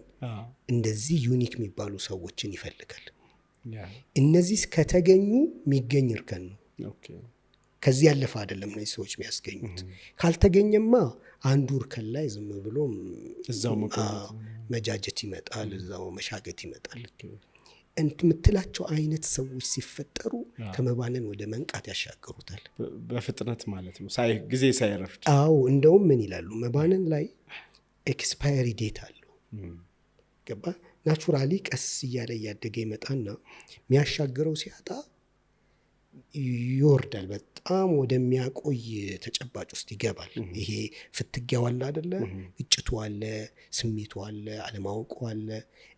እንደዚህ ዩኒክ የሚባሉ ሰዎችን ይፈልጋል። እነዚህ ከተገኙ የሚገኝ እርከን ነው። ከዚህ ያለፈ አይደለም እነዚህ ሰዎች የሚያስገኙት። ካልተገኘማ አንዱ እርከን ላይ ዝም ብሎ እዛው መጃጀት ይመጣል፣ እዛው መሻገት ይመጣል። የምትላቸው አይነት ሰዎች ሲፈጠሩ ከመባነን ወደ መንቃት ያሻገሩታል በፍጥነት ማለት ነው፣ ጊዜ ሳይረፍድ። አዎ እንደውም ምን ይላሉ መባነን ላይ ኤክስፓየሪ ዴት አለው። ገባ? ናቹራሊ ቀስ እያለ እያደገ ይመጣና የሚያሻግረው ሲያጣ ይወርዳል። በጣም ወደሚያቆይ ተጨባጭ ውስጥ ይገባል። ይሄ ፍትጊያው አለ አይደለ? ግጭቱ አለ፣ ስሜቱ አለ፣ አለማወቁ አለ።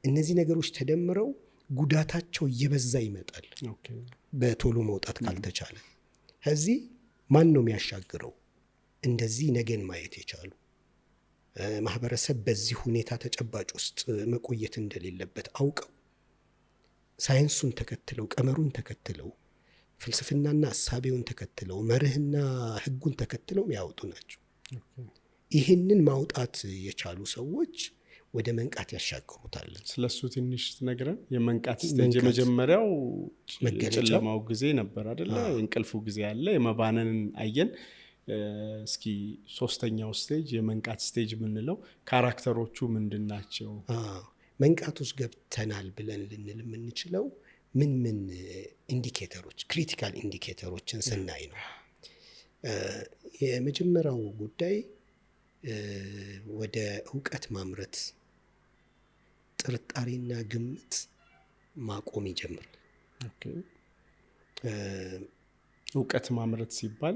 እነዚህ ነገሮች ተደምረው ጉዳታቸው እየበዛ ይመጣል በቶሎ መውጣት ካልተቻለ። ከዚህ ማን ነው የሚያሻግረው? እንደዚህ ነገን ማየት የቻሉ ማህበረሰብ በዚህ ሁኔታ ተጨባጭ ውስጥ መቆየት እንደሌለበት አውቀው ሳይንሱን ተከትለው ቀመሩን ተከትለው ፍልስፍናና እሳቤውን ተከትለው መርህና ህጉን ተከትለው የሚያወጡ ናቸው። ይህንን ማውጣት የቻሉ ሰዎች ወደ መንቃት ያሻገሩታል። ስለሱ ትንሽ ትነግረን። የመንቃት ስቴጅ የመጀመሪያው የጨለማው ጊዜ ነበር አይደለ? የእንቅልፉ ጊዜ አለ፣ የመባነንን አየን። እስኪ ሶስተኛው ስቴጅ የመንቃት ስቴጅ የምንለው ካራክተሮቹ ምንድን ናቸው? መንቃት ውስጥ ገብተናል ብለን ልንል የምንችለው ምን ኢንዲኬተሮች ክሪቲካል ኢንዲኬተሮችን ስናይ ነው። የመጀመሪያው ጉዳይ ወደ እውቀት ማምረት ጥርጣሬና ግምት ማቆም ይጀምራል። እውቀት ማምረት ሲባል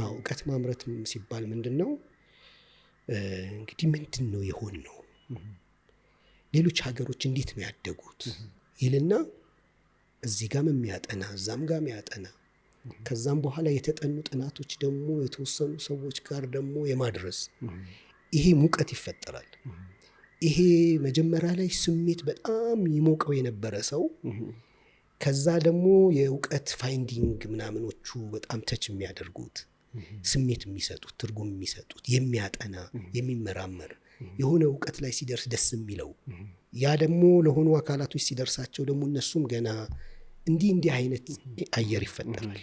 እውቀት ማምረት ሲባል ምንድን ነው? እንግዲህ ምንድን ነው የሆን ነው፣ ሌሎች ሀገሮች እንዴት ነው ያደጉት ይልና እዚህ ጋም የሚያጠና እዛም ጋም ያጠና፣ ከዛም በኋላ የተጠኑ ጥናቶች ደግሞ የተወሰኑ ሰዎች ጋር ደግሞ የማድረስ ይሄ ሙቀት ይፈጠራል። ይሄ መጀመሪያ ላይ ስሜት በጣም ይሞቀው የነበረ ሰው ከዛ ደግሞ የእውቀት ፋይንዲንግ ምናምኖቹ በጣም ተች የሚያደርጉት ስሜት የሚሰጡት ትርጉም የሚሰጡት የሚያጠና የሚመራመር የሆነ እውቀት ላይ ሲደርስ ደስ የሚለው ያ ደግሞ ለሆኑ አካላቶች ሲደርሳቸው ደግሞ እነሱም ገና እንዲህ አይነት አየር ይፈጠራል።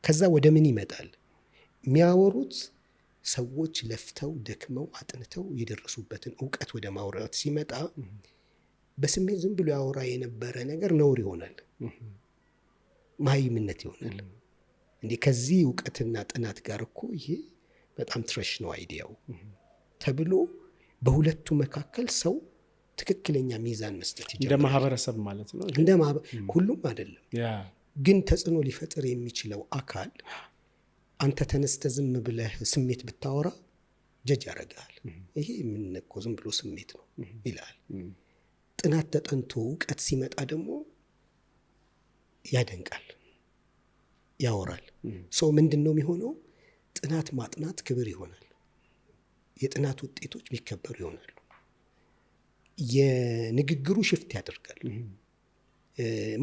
ከዛ ወደ ምን ይመጣል? የሚያወሩት ሰዎች ለፍተው ደክመው አጥንተው የደረሱበትን እውቀት ወደ ማውራት ሲመጣ በስሜት ዝም ብሎ ያወራ የነበረ ነገር ነውር ይሆናል፣ መሃይምነት ይሆናል። እንዴ ከዚህ እውቀትና ጥናት ጋር እኮ ይሄ በጣም ትረሽ ነው አይዲያው ተብሎ በሁለቱ መካከል ሰው ትክክለኛ ሚዛን መስጠት ይጀምራል። እንደ ማህበረሰብ ማለት ነው። ሁሉም አይደለም ግን ተጽዕኖ ሊፈጥር የሚችለው አካል አንተ ተነስተ ዝም ብለህ ስሜት ብታወራ ጀጅ ያደርጋል። ይሄ ምን እኮ ዝም ብሎ ስሜት ነው ይላል። ጥናት ተጠንቶ እውቀት ሲመጣ ደግሞ ያደንቃል፣ ያወራል። ሰው ምንድን ነው የሚሆነው? ጥናት ማጥናት ክብር ይሆናል። የጥናት ውጤቶች የሚከበሩ ይሆናሉ። የንግግሩ ሽፍት ያደርጋል።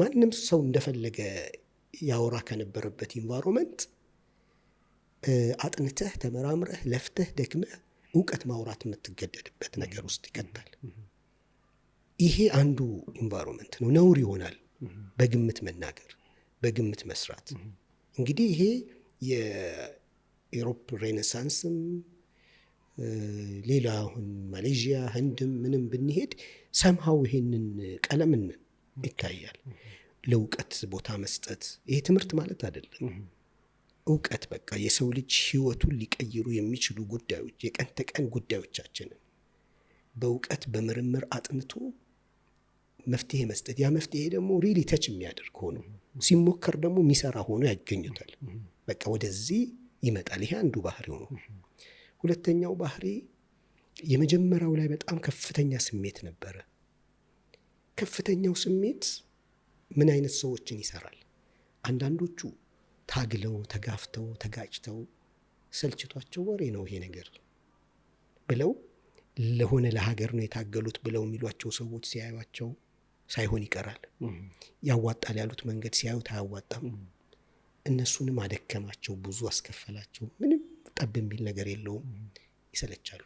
ማንም ሰው እንደፈለገ ያወራ ከነበረበት ኢንቫይሮንመንት አጥንተህ ተመራምረህ ለፍተህ ደክመህ እውቀት ማውራት የምትገደድበት ነገር ውስጥ ይከታል። ይሄ አንዱ ኢንቫይሮንመንት ነው። ነውር ይሆናል በግምት መናገር፣ በግምት መስራት። እንግዲህ ይሄ የኢሮፕ ሬኔሳንስም ሌላ አሁን ማሌዥያ፣ ህንድም ምንም ብንሄድ ሰምሃው ይሄንን ቀለምን ይታያል። ለእውቀት ቦታ መስጠት ይሄ ትምህርት ማለት አይደለም። እውቀት በቃ የሰው ልጅ ህይወቱን ሊቀይሩ የሚችሉ ጉዳዮች የቀን ተቀን ጉዳዮቻችንን በእውቀት በምርምር አጥንቶ መፍትሄ መስጠት፣ ያ መፍትሄ ደግሞ ሪሊ ተች የሚያደርግ ሆኖ ሲሞከር ደግሞ የሚሰራ ሆኖ ያገኙታል። በቃ ወደዚህ ይመጣል። ይሄ አንዱ ባህሪው ነው። ሁለተኛው ባህሪ የመጀመሪያው ላይ በጣም ከፍተኛ ስሜት ነበረ። ከፍተኛው ስሜት ምን አይነት ሰዎችን ይሰራል? አንዳንዶቹ ታግለው ተጋፍተው ተጋጭተው ሰልችቷቸው ወሬ ነው ይሄ ነገር ብለው ለሆነ ለሀገር ነው የታገሉት ብለው የሚሏቸው ሰዎች ሲያዩቸው ሳይሆን ይቀራል። ያዋጣል ያሉት መንገድ ሲያዩት አያዋጣም። እነሱንም አደከማቸው፣ ብዙ አስከፈላቸው። ምንም ጠብ የሚል ነገር የለውም። ይሰለቻሉ።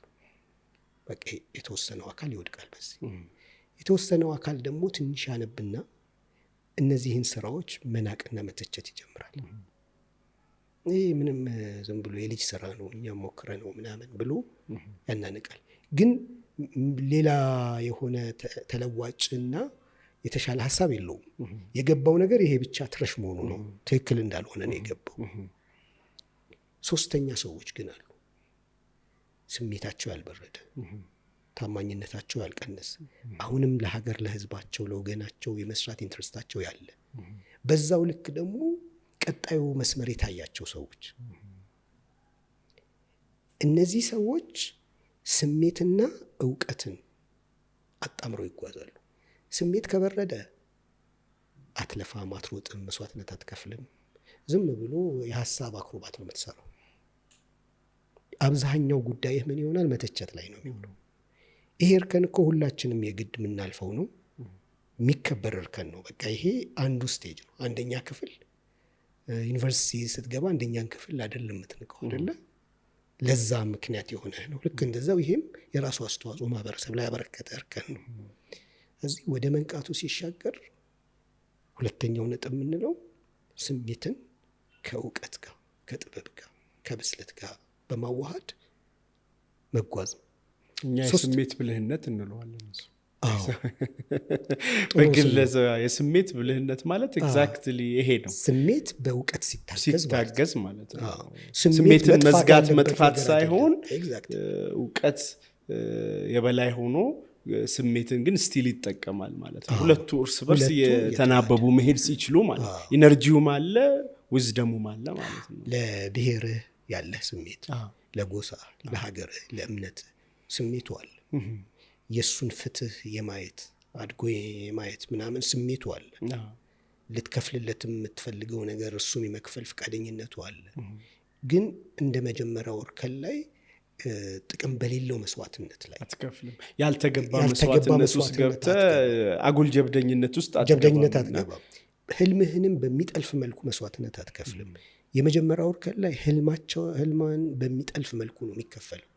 በቃ የተወሰነው አካል ይወድቃል። በዚህ የተወሰነው አካል ደግሞ ትንሽ ያነብና እነዚህን ስራዎች መናቅና መተቸት ይጀምራል። ይህ ምንም ዝም ብሎ የልጅ ስራ ነው እኛም ሞክረ ነው ምናምን ብሎ ያናንቃል። ግን ሌላ የሆነ ተለዋጭና የተሻለ ሀሳብ የለውም። የገባው ነገር ይሄ ብቻ ትረሽ መሆኑ ነው፣ ትክክል እንዳልሆነ ነው የገባው። ሶስተኛ ሰዎች ግን አሉ፣ ስሜታቸው ያልበረደ፣ ታማኝነታቸው ያልቀነሰ፣ አሁንም ለሀገር ለህዝባቸው ለወገናቸው የመስራት ኢንትረስታቸው ያለ፣ በዛው ልክ ደግሞ ቀጣዩ መስመር የታያቸው ሰዎች። እነዚህ ሰዎች ስሜትና እውቀትን አጣምረው ይጓዛሉ። ስሜት ከበረደ አትለፋም፣ አትሮጥም፣ መስዋዕትነት አትከፍልም። ዝም ብሎ የሀሳብ አክሮባት ነው የምትሰራው። አብዛኛው ጉዳይህ ምን ይሆናል? መተቸት ላይ ነው የሚሆነው። ይሄ እርከን እኮ ሁላችንም የግድ የምናልፈው ነው፣ የሚከበር እርከን ነው። በቃ ይሄ አንዱ ስቴጅ ነው። አንደኛ ክፍል ዩኒቨርሲቲ ስትገባ አንደኛን ክፍል አይደለም የምትንቀው አይደለ? ለዛ ምክንያት የሆነ ነው። ልክ እንደዛው ይሄም የራሱ አስተዋጽኦ ማህበረሰብ ላይ ያበረከተ እርከን ነው። እዚህ ወደ መንቃቱ ሲሻገር ሁለተኛው ነጥብ የምንለው ስሜትን ከእውቀት ጋር ከጥበብ ጋር ከብስለት ጋር በማዋሃድ መጓዝ። እኛ የስሜት ብልህነት እንለዋለን። በግለሰ የስሜት ብልህነት ማለት ኤግዛክትሊ ይሄ ነው። ስሜት በእውቀት ሲታገዝ ማለት ነው። ስሜትን መዝጋት መጥፋት ሳይሆን እውቀት የበላይ ሆኖ ስሜትን ግን ስቲል ይጠቀማል ማለት ነው። ሁለቱ እርስ በርስ የተናበቡ መሄድ ሲችሉ ማለት ነው። ኢነርጂውም አለ ዊዝደሙም አለ ማለት ነው። ለብሔርህ ያለ ስሜት፣ ለጎሳ፣ ለሀገርህ፣ ለእምነት ስሜቱ አለ። የእሱን ፍትህ የማየት አድጎ የማየት ምናምን ስሜቱ አለ። ልትከፍልለትም የምትፈልገው ነገር እሱም የመክፈል ፈቃደኝነቱ አለ። ግን እንደ መጀመሪያው እርከን ላይ ጥቅም በሌለው መስዋዕትነት ላይ አትከፍልም። ያልተገባ መስዋዕትነት ውስጥ ገብተህ አጉል ጀብደኝነት ውስጥ አትገባም። ህልምህንም በሚጠልፍ መልኩ መስዋዕትነት አትከፍልም። የመጀመሪያው እርከን ላይ ህልማን በሚጠልፍ መልኩ ነው የሚከፈለው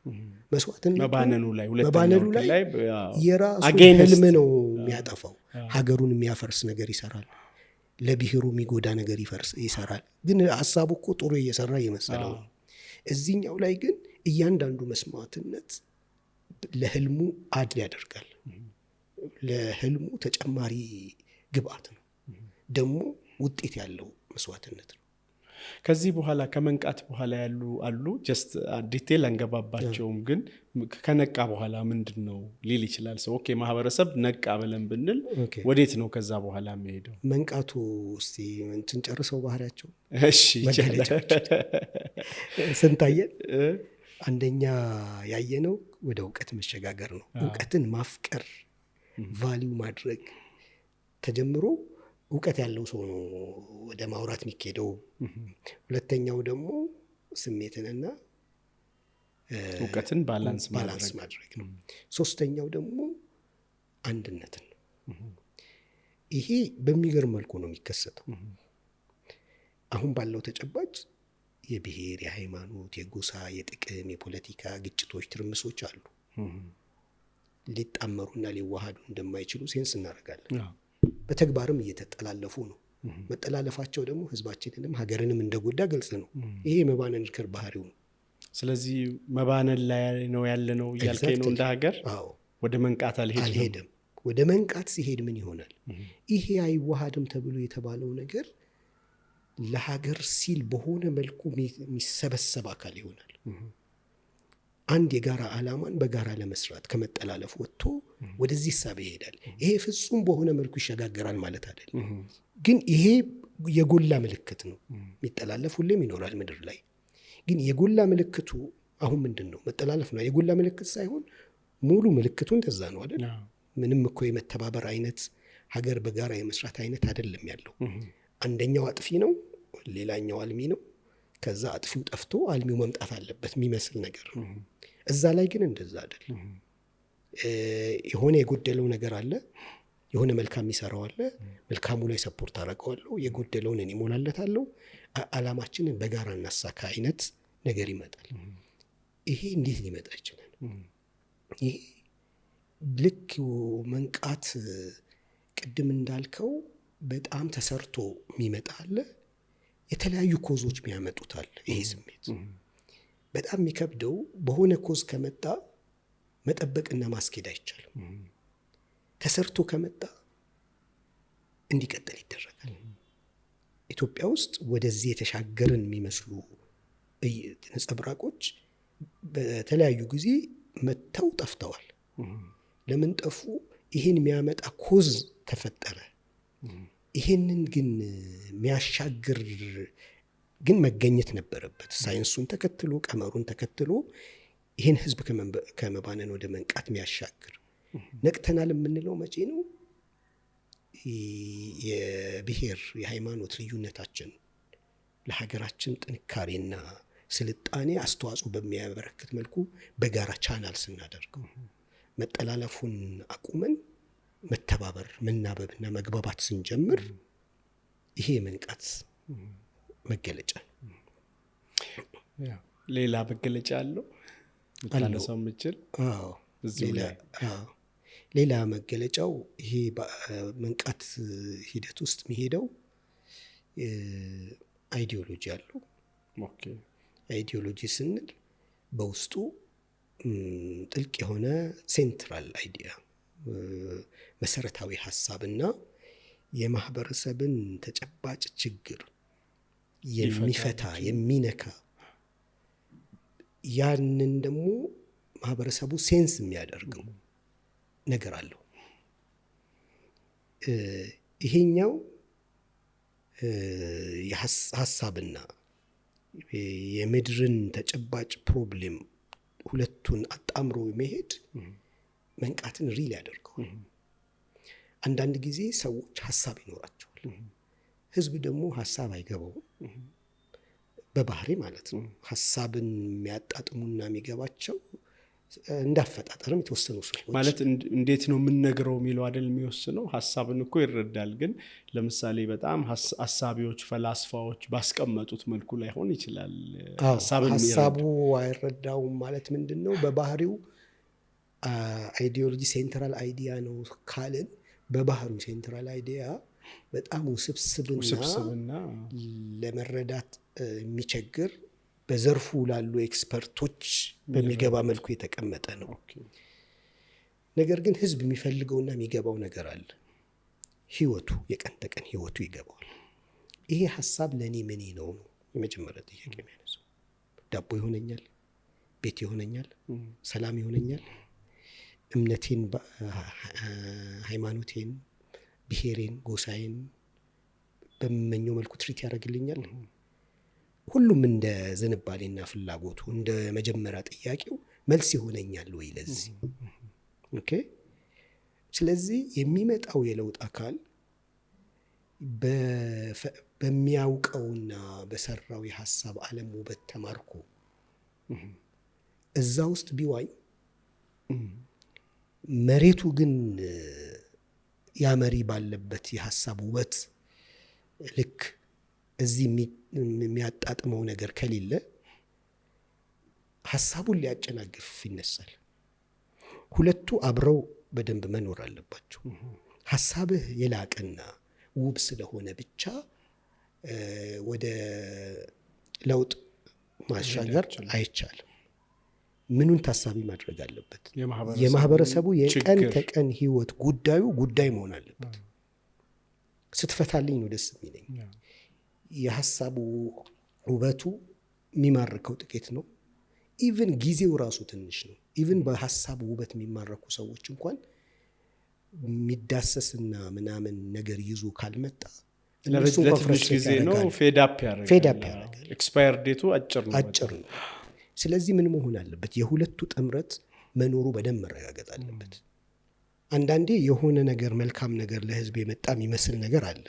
መስዋዕትነት። መባነኑ ላይ የራሱ ህልም ነው የሚያጠፋው። ሀገሩን የሚያፈርስ ነገር ይሰራል፣ ለብሔሩ የሚጎዳ ነገር ይሰራል። ግን ሀሳቡ እኮ ጥሩ እየሰራ እየመሰለው ነው። እዚህኛው ላይ ግን እያንዳንዱ መስዋዕትነት ለህልሙ አድል ያደርጋል። ለህልሙ ተጨማሪ ግብአት ነው፣ ደግሞ ውጤት ያለው መስዋዕትነት ነው። ከዚህ በኋላ ከመንቃት በኋላ ያሉ አሉ ጀስት ዲቴል አንገባባቸውም። ግን ከነቃ በኋላ ምንድን ነው ሊል ይችላል ሰው። ኦኬ ማህበረሰብ ነቃ ብለን ብንል ወዴት ነው ከዛ በኋላ የሚሄደው? መንቃቱ እስቲ እንትን ጨርሰው ባህሪያቸው። እሺ ይቻላል። ስንታየን አንደኛ ያየነው ወደ እውቀት መሸጋገር ነው። እውቀትን ማፍቀር ቫሊዩ ማድረግ ተጀምሮ እውቀት ያለው ሰው ነው ወደ ማውራት የሚካሄደው። ሁለተኛው ደግሞ ስሜትንና እውቀትን ባላንስ ማድረግ ነው። ሶስተኛው ደግሞ አንድነትን ነው። ይሄ በሚገርም መልኩ ነው የሚከሰተው። አሁን ባለው ተጨባጭ የብሔር፣ የሃይማኖት፣ የጎሳ፣ የጥቅም፣ የፖለቲካ ግጭቶች፣ ትርምሶች አሉ። ሊጣመሩና ሊዋሃዱ እንደማይችሉ ሴንስ እናደርጋለን። በተግባርም እየተጠላለፉ ነው። መጠላለፋቸው ደግሞ ህዝባችንንም ሀገርንም እንደጎዳ ግልጽ ነው። ይሄ የመባነን እርከን ባህሪው ነው። ስለዚህ መባነን ላይ ነው ያለነው እያልከኝ ነው እንደ ሀገር ወደ መንቃት አልሄድም። ወደ መንቃት ሲሄድ ምን ይሆናል? ይሄ አይዋሃድም ተብሎ የተባለው ነገር ለሀገር ሲል በሆነ መልኩ የሚሰበሰብ አካል ይሆናል። አንድ የጋራ ዓላማን በጋራ ለመስራት ከመጠላለፍ ወጥቶ ወደዚህ ሂሳብ ይሄዳል። ይሄ ፍጹም በሆነ መልኩ ይሸጋገራል ማለት አይደለም፣ ግን ይሄ የጎላ ምልክት ነው። የሚጠላለፍ ሁሌም ይኖራል ምድር ላይ፣ ግን የጎላ ምልክቱ አሁን ምንድን ነው? መጠላለፍ ነው። የጎላ ምልክት ሳይሆን ሙሉ ምልክቱ እንደዛ ነው አይደል? ምንም እኮ የመተባበር አይነት ሀገር በጋራ የመስራት አይነት አይደለም ያለው። አንደኛው አጥፊ ነው፣ ሌላኛው አልሚ ነው። ከዛ አጥፊው ጠፍቶ አልሚው መምጣት አለበት የሚመስል ነገር ነው። እዛ ላይ ግን እንደዛ አይደለም። የሆነ የጎደለው ነገር አለ፣ የሆነ መልካም የሚሰራው አለ። መልካሙ ላይ ሰፖርት አደርገዋለሁ፣ የጎደለውን እኔ እሞላለታለሁ፣ ዓላማችንን በጋራ እናሳካ አይነት ነገር ይመጣል። ይሄ እንዴት ሊመጣ ይችላል? ይሄ ልክ መንቃት ቅድም እንዳልከው በጣም ተሰርቶ የሚመጣ አለ፣ የተለያዩ ኮዞች የሚያመጡታል። ይሄ ስሜት በጣም የሚከብደው በሆነ ኮዝ ከመጣ መጠበቅና ማስኬድ አይቻልም። ተሰርቶ ከመጣ እንዲቀጥል ይደረጋል። ኢትዮጵያ ውስጥ ወደዚህ የተሻገርን የሚመስሉ ነጸብራቆች በተለያዩ ጊዜ መጥተው ጠፍተዋል። ለምን ጠፉ? ይህን የሚያመጣ ኮዝ ተፈጠረ። ይሄንን ግን የሚያሻግር ግን መገኘት ነበረበት። ሳይንሱን ተከትሎ ቀመሩን ተከትሎ ይህን ህዝብ ከመባነን ወደ መንቃት የሚያሻግር ነቅተናል የምንለው መቼ ነው? የብሔር የሃይማኖት ልዩነታችን ለሀገራችን ጥንካሬና ስልጣኔ አስተዋጽኦ በሚያበረክት መልኩ በጋራ ቻናል ስናደርገው፣ መጠላለፉን አቁመን መተባበር መናበብና መግባባት ስንጀምር ይሄ መንቃት መገለጫ። ሌላ መገለጫ አለው ታነሳው የምችል? ሌላ መገለጫው ይሄ መንቃት ሂደት ውስጥ የሚሄደው አይዲዮሎጂ አለው። አይዲዮሎጂ ስንል በውስጡ ጥልቅ የሆነ ሴንትራል አይዲያ መሰረታዊ ሀሳብና የማህበረሰብን ተጨባጭ ችግር የሚፈታ የሚነካ፣ ያንን ደግሞ ማህበረሰቡ ሴንስ የሚያደርገው ነገር አለው። ይሄኛው የሀሳብና የምድርን ተጨባጭ ፕሮብሌም ሁለቱን አጣምሮ መሄድ መንቃትን ሪል ያደርገዋል። አንዳንድ ጊዜ ሰዎች ሀሳብ ይኖራቸዋል፣ ህዝብ ደግሞ ሀሳብ አይገባውም በባህሪ ማለት ነው። ሀሳብን የሚያጣጥሙና የሚገባቸው እንዳፈጣጠርም የተወሰኑ ሰዎች ማለት እንዴት ነው የምንነግረው የሚለው አይደል የሚወስነው። ሀሳብን እኮ ይረዳል፣ ግን ለምሳሌ በጣም ሀሳቢዎች ፈላስፋዎች ባስቀመጡት መልኩ ላይሆን ይችላል። ሀሳቡ አይረዳውም ማለት ምንድን ነው? በባህሪው አይዲዮሎጂ ሴንትራል አይዲያ ነው ካልን፣ በባህሪው ሴንትራል አይዲያ በጣም ውስብስብና ለመረዳት የሚቸግር በዘርፉ ላሉ ኤክስፐርቶች በሚገባ መልኩ የተቀመጠ ነው። ነገር ግን ህዝብ የሚፈልገውና የሚገባው ነገር አለ። ህይወቱ፣ የቀን ተቀን ህይወቱ ይገባዋል። ይሄ ሀሳብ ለእኔ ምን ነው የመጀመሪያ ጥያቄ የሚያነሳው። ዳቦ ይሆነኛል፣ ቤት ይሆነኛል፣ ሰላም ይሆነኛል፣ እምነቴን፣ ሃይማኖቴን፣ ብሔሬን፣ ጎሳዬን በምመኘው መልኩ ትሪት ያደርግልኛል። ሁሉም እንደ ዝንባሌና ፍላጎቱ እንደ መጀመሪያ ጥያቄው መልስ ይሆነኛል ወይ ለዚህ? ኦኬ። ስለዚህ የሚመጣው የለውጥ አካል በሚያውቀውና በሰራው የሀሳብ ዓለም ውበት ተማርኮ እዛ ውስጥ ቢዋኝ፣ መሬቱ ግን ያ መሪ ባለበት የሀሳብ ውበት ልክ እዚህ የሚያጣጥመው ነገር ከሌለ ሀሳቡን ሊያጨናግፍ ይነሳል። ሁለቱ አብረው በደንብ መኖር አለባቸው። ሀሳብህ የላቀና ውብ ስለሆነ ብቻ ወደ ለውጥ ማሻገር አይቻልም። ምኑን ታሳቢ ማድረግ አለበት? የማህበረሰቡ የቀን ተቀን ህይወት ጉዳይ መሆን አለበት። ስትፈታልኝ ነው ደስ የሚለኝ። የሀሳቡ ውበቱ የሚማርከው ጥቂት ነው። ኢቭን ጊዜው ራሱ ትንሽ ነው። ኢቭን በሀሳቡ ውበት የሚማረኩ ሰዎች እንኳን የሚዳሰስና ምናምን ነገር ይዞ ካልመጣ ለትንሽ ጊዜ ነው ፌድ አፕ ያደርጋል። ኤክስፓየር ዴቱ አጭር ነው። ስለዚህ ምን መሆን አለበት? የሁለቱ ጥምረት መኖሩ በደንብ መረጋገጥ አለበት። አንዳንዴ የሆነ ነገር መልካም ነገር ለህዝብ የመጣ የሚመስል ነገር አለ።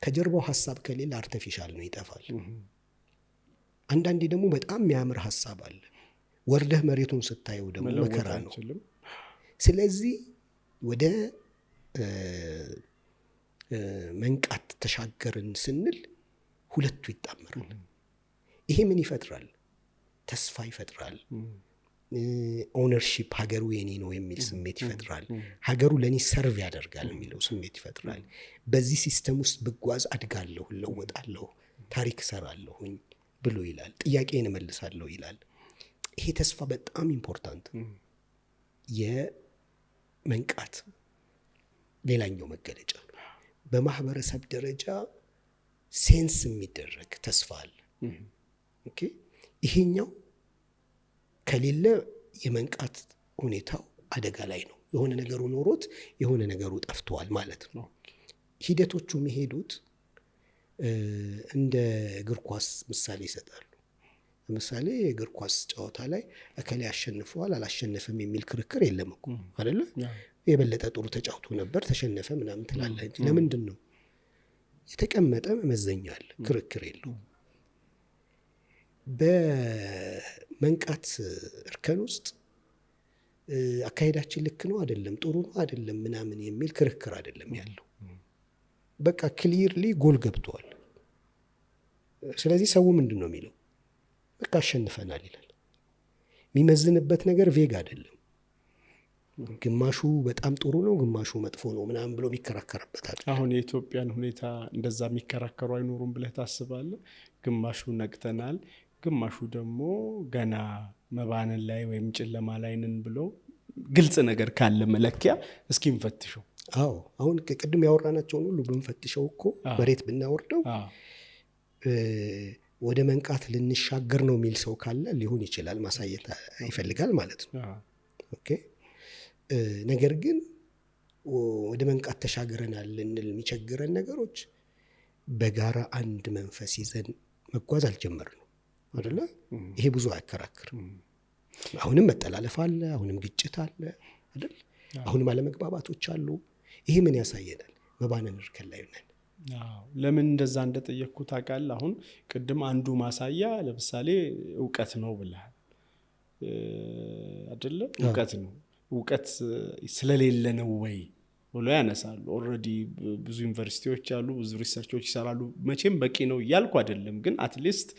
ከጀርባው ሀሳብ ከሌለ አርቲፊሻል ነው፣ ይጠፋል። አንዳንዴ ደግሞ በጣም የሚያምር ሀሳብ አለ። ወርደህ መሬቱን ስታየው ደግሞ መከራ ነው። ስለዚህ ወደ መንቃት ተሻገርን ስንል ሁለቱ ይጣመራል። ይሄ ምን ይፈጥራል? ተስፋ ይፈጥራል። ኦነርሺፕ፣ ሀገሩ የኔ ነው የሚል ስሜት ይፈጥራል። ሀገሩ ለእኔ ሰርቭ ያደርጋል የሚለው ስሜት ይፈጥራል። በዚህ ሲስተም ውስጥ ብጓዝ አድጋለሁ፣ እለወጣለሁ፣ ታሪክ እሰራለሁኝ ብሎ ይላል። ጥያቄን እመልሳለሁ ይላል። ይሄ ተስፋ በጣም ኢምፖርታንት የመንቃት ሌላኛው መገለጫ ነው። በማህበረሰብ ደረጃ ሴንስ የሚደረግ ተስፋ አለ። ኦኬ፣ ይሄኛው ከሌለ የመንቃት ሁኔታው አደጋ ላይ ነው። የሆነ ነገሩ ኖሮት የሆነ ነገሩ ጠፍቷል ማለት ነው። ሂደቶቹ የሚሄዱት እንደ እግር ኳስ ምሳሌ ይሰጣሉ። ለምሳሌ የእግር ኳስ ጨዋታ ላይ እከሌ አሸንፈዋል አላሸነፈም የሚል ክርክር የለም እኮ አይደለ? የበለጠ ጥሩ ተጫውቶ ነበር ተሸነፈ ምናምን ትላለህ እንጂ ለምንድን ነው? የተቀመጠ መመዘኛ አለ፣ ክርክር የለውም። በመንቃት እርከን ውስጥ አካሄዳችን ልክ ነው አይደለም፣ ጥሩ ነው አይደለም ምናምን የሚል ክርክር አይደለም ያለው። በቃ ክሊርሊ ጎል ገብቷል። ስለዚህ ሰው ምንድን ነው የሚለው? በቃ አሸንፈናል ይላል። የሚመዝንበት ነገር ቬግ አይደለም። ግማሹ በጣም ጥሩ ነው፣ ግማሹ መጥፎ ነው ምናምን ብሎ የሚከራከርበታል። አሁን የኢትዮጵያን ሁኔታ እንደዛ የሚከራከሩ አይኖሩም ብለህ ታስባለህ? ግማሹ ነቅተናል፣ ግማሹ ደግሞ ገና መባነን ላይ ወይም ጨለማ ላይ ነን ብሎ ግልጽ ነገር ካለ መለኪያ እስኪ እንፈትሸው። አዎ አሁን ቅድም ያወራናቸውን ሁሉ ብንፈትሸው እኮ መሬት ብናወርደው ወደ መንቃት ልንሻገር ነው የሚል ሰው ካለ ሊሆን ይችላል፣ ማሳየት ይፈልጋል ማለት ነው። ኦኬ፣ ነገር ግን ወደ መንቃት ተሻግረናል ልንል የሚቸግረን ነገሮች በጋራ አንድ መንፈስ ይዘን መጓዝ አልጀመርንም አይደለ? ይሄ ብዙ አያከራክርም። አሁንም መጠላለፍ አለ፣ አሁንም ግጭት አለ አይደል? አሁንም አለመግባባቶች አሉ። ይሄ ምን ያሳየናል? መባነን እርከን ላይ ነን። ለምን እንደዛ እንደጠየቅኩ ታውቃለህ? አሁን ቅድም አንዱ ማሳያ ለምሳሌ እውቀት ነው ብለሃል አይደለ? እውቀት ነው። እውቀት ስለሌለ ነው ወይ ብሎ ያነሳሉ። ኦልሬዲ ብዙ ዩኒቨርሲቲዎች አሉ፣ ብዙ ሪሰርቾች ይሰራሉ። መቼም በቂ ነው እያልኩ አይደለም፣ ግን አትሊስት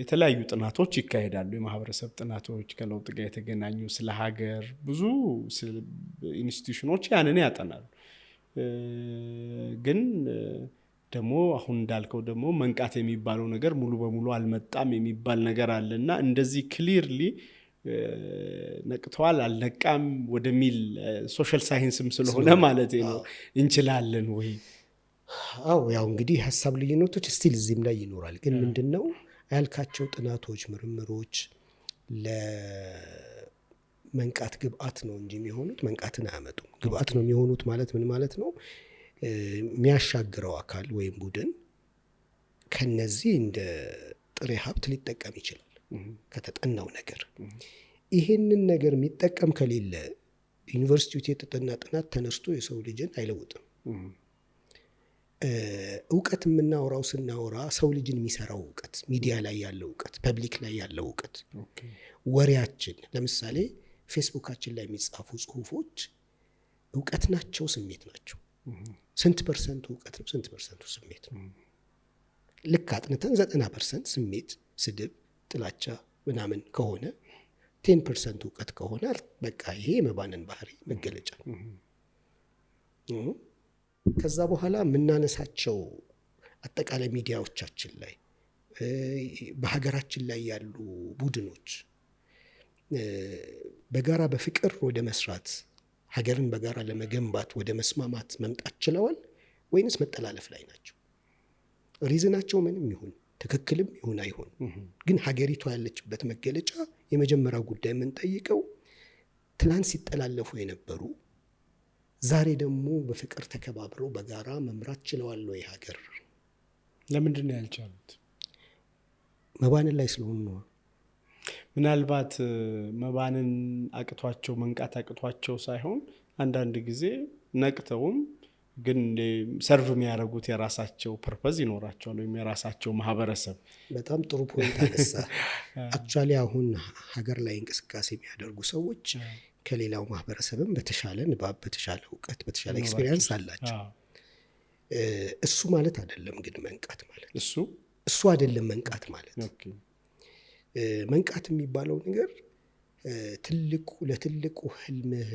የተለያዩ ጥናቶች ይካሄዳሉ። የማህበረሰብ ጥናቶች ከለውጥ ጋር የተገናኙ ስለ ሀገር ብዙ ኢንስቲትዩሽኖች ያንን ያጠናሉ። ግን ደግሞ አሁን እንዳልከው ደግሞ መንቃት የሚባለው ነገር ሙሉ በሙሉ አልመጣም የሚባል ነገር አለና እንደዚህ ክሊርሊ ነቅተዋል አልነቃም ወደሚል ሶሻል ሳይንስም ስለሆነ ማለት ነው እንችላለን ወይ? አዎ ያው እንግዲህ ሀሳብ ልዩነቶች ስቲል እዚህም ላይ ይኖራል። ግን ምንድነው ያልካቸው ጥናቶች፣ ምርምሮች ለመንቃት ግብአት ነው እንጂ የሚሆኑት መንቃትን አያመጡም። ግብአት ነው የሚሆኑት ማለት ምን ማለት ነው? የሚያሻግረው አካል ወይም ቡድን ከነዚህ እንደ ጥሬ ሀብት ሊጠቀም ይችላል ከተጠናው ነገር። ይሄንን ነገር የሚጠቀም ከሌለ ዩኒቨርሲቲ የተጠና ጥናት ተነስቶ የሰው ልጅን አይለውጥም። እውቀት የምናወራው ስናወራ ሰው ልጅን የሚሰራው እውቀት፣ ሚዲያ ላይ ያለው እውቀት፣ ፐብሊክ ላይ ያለው እውቀት፣ ወሬያችን፣ ለምሳሌ ፌስቡካችን ላይ የሚጻፉ ጽሁፎች እውቀት ናቸው ስሜት ናቸው? ስንት ፐርሰንቱ እውቀት ነው? ስንት ፐርሰንቱ ስሜት ነው? ልክ አጥንተን 90% ስሜት፣ ስድብ፣ ጥላቻ ምናምን ከሆነ 10% እውቀት ከሆነ በቃ ይሄ የመባነን ባህሪ መገለጫ ነው። ከዛ በኋላ የምናነሳቸው አጠቃላይ ሚዲያዎቻችን ላይ በሀገራችን ላይ ያሉ ቡድኖች በጋራ በፍቅር ወደ መስራት ሀገርን በጋራ ለመገንባት ወደ መስማማት መምጣት ችለዋል ወይንስ መጠላለፍ ላይ ናቸው? ሪዝናቸው ምንም ይሁን ትክክልም ይሁን አይሁን፣ ግን ሀገሪቷ ያለችበት መገለጫ የመጀመሪያው ጉዳይ የምንጠይቀው ትላንት ሲጠላለፉ የነበሩ ዛሬ ደግሞ በፍቅር ተከባብረው በጋራ መምራት ችለዋል ወይ ሀገር? ለምንድን ነው ያልቻሉት? መባንን ላይ ስለሆኑ ነው። ምናልባት መባንን አቅቷቸው መንቃት አቅቷቸው ሳይሆን አንዳንድ ጊዜ ነቅተውም ግን ሰርቭ የሚያደርጉት የራሳቸው ፐርፐዝ ይኖራቸዋል ወይም የራሳቸው ማህበረሰብ። በጣም ጥሩ ፖይንት አነሳ። አክቹዋሊ አሁን ሀገር ላይ እንቅስቃሴ የሚያደርጉ ሰዎች ከሌላው ማህበረሰብም በተሻለ ንባብ፣ በተሻለ እውቀት፣ በተሻለ ኤክስፔሪንስ አላቸው። እሱ ማለት አይደለም ግን መንቃት ማለት እሱ አይደለም መንቃት ማለት። መንቃት የሚባለው ነገር ለትልቁ ህልምህ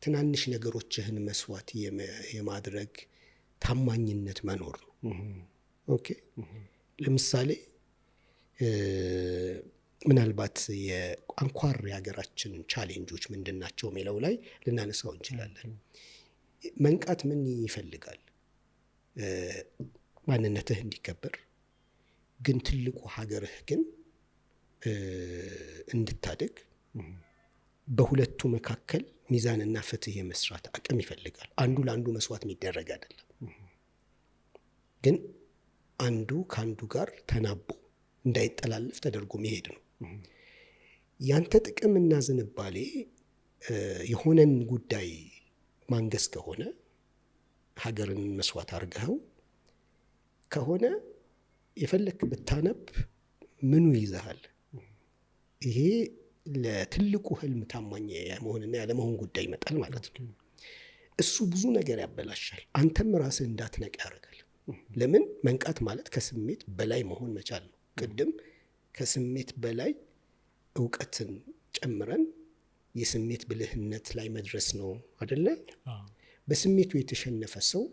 ትናንሽ ነገሮችህን መስዋዕት የማድረግ ታማኝነት መኖር ነው። ኦኬ ለምሳሌ ምናልባት የአንኳር የሀገራችን ቻሌንጆች ምንድናቸው የሚለው ላይ ልናነሳው እንችላለን። መንቃት ምን ይፈልጋል? ማንነትህ እንዲከበር፣ ግን ትልቁ ሀገርህ ግን እንድታደግ በሁለቱ መካከል ሚዛንና ፍትህ የመስራት አቅም ይፈልጋል። አንዱ ለአንዱ መስዋዕት የሚደረግ አይደለም፣ ግን አንዱ ከአንዱ ጋር ተናቦ እንዳይጠላለፍ ተደርጎ መሄድ ነው። ያንተ ጥቅምና ዝንባሌ የሆነን ጉዳይ ማንገስ ከሆነ ሀገርን መስዋዕት አድርገኸው ከሆነ የፈለክ ብታነብ ምኑ ይዘሃል? ይሄ ለትልቁ ህልም ታማኝ የመሆንና ያለመሆን ጉዳይ ይመጣል ማለት ነው። እሱ ብዙ ነገር ያበላሻል። አንተም ራስህ እንዳትነቅ ያደርጋል። ለምን? መንቃት ማለት ከስሜት በላይ መሆን መቻል ነው። ቅድም ከስሜት በላይ እውቀትን ጨምረን የስሜት ብልህነት ላይ መድረስ ነው አይደለ? በስሜቱ የተሸነፈ ሰው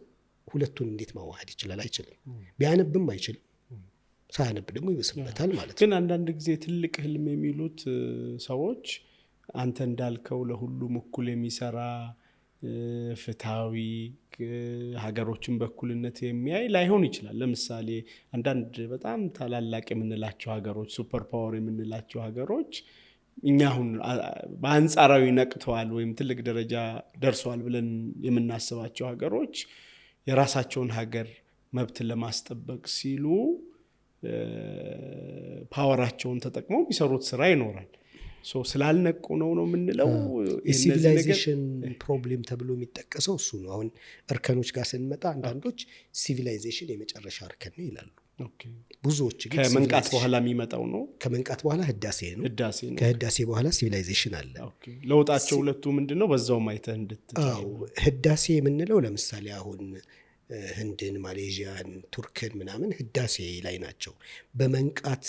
ሁለቱን እንዴት ማዋሃድ ይችላል? አይችልም። ቢያነብም አይችልም፣ ሳያነብ ደግሞ ይበስበታል ማለት ነው። ግን አንዳንድ ጊዜ ትልቅ ህልም የሚሉት ሰዎች አንተ እንዳልከው ለሁሉም እኩል የሚሰራ ፍትሃዊ ሀገሮችን በእኩልነት የሚያይ ላይሆን ይችላል። ለምሳሌ አንዳንድ በጣም ታላላቅ የምንላቸው ሀገሮች፣ ሱፐር ፓወር የምንላቸው ሀገሮች እኛ አሁን በአንጻራዊ ነቅተዋል ወይም ትልቅ ደረጃ ደርሰዋል ብለን የምናስባቸው ሀገሮች የራሳቸውን ሀገር መብትን ለማስጠበቅ ሲሉ ፓወራቸውን ተጠቅመው የሚሰሩት ስራ ይኖራል። ስላልነቁ ነው የምንለው። የሲቪላይዜሽን ፕሮብሌም ተብሎ የሚጠቀሰው እሱ ነው። አሁን እርከኖች ጋር ስንመጣ አንዳንዶች ሲቪላይዜሽን የመጨረሻ እርከን ነው ይላሉ። ብዙዎች ግን ከመንቃት በኋላ የሚመጣው ነው። ከመንቃት በኋላ ህዳሴ ነው። ከህዳሴ በኋላ ሲቪላይዜሽን አለ። ለውጣቸው ሁለቱ ምንድነው? በዛው ማይተህ እንድትታው ህዳሴ የምንለው ለምሳሌ አሁን ህንድን፣ ማሌዥያን፣ ቱርክን ምናምን ህዳሴ ላይ ናቸው። በመንቃት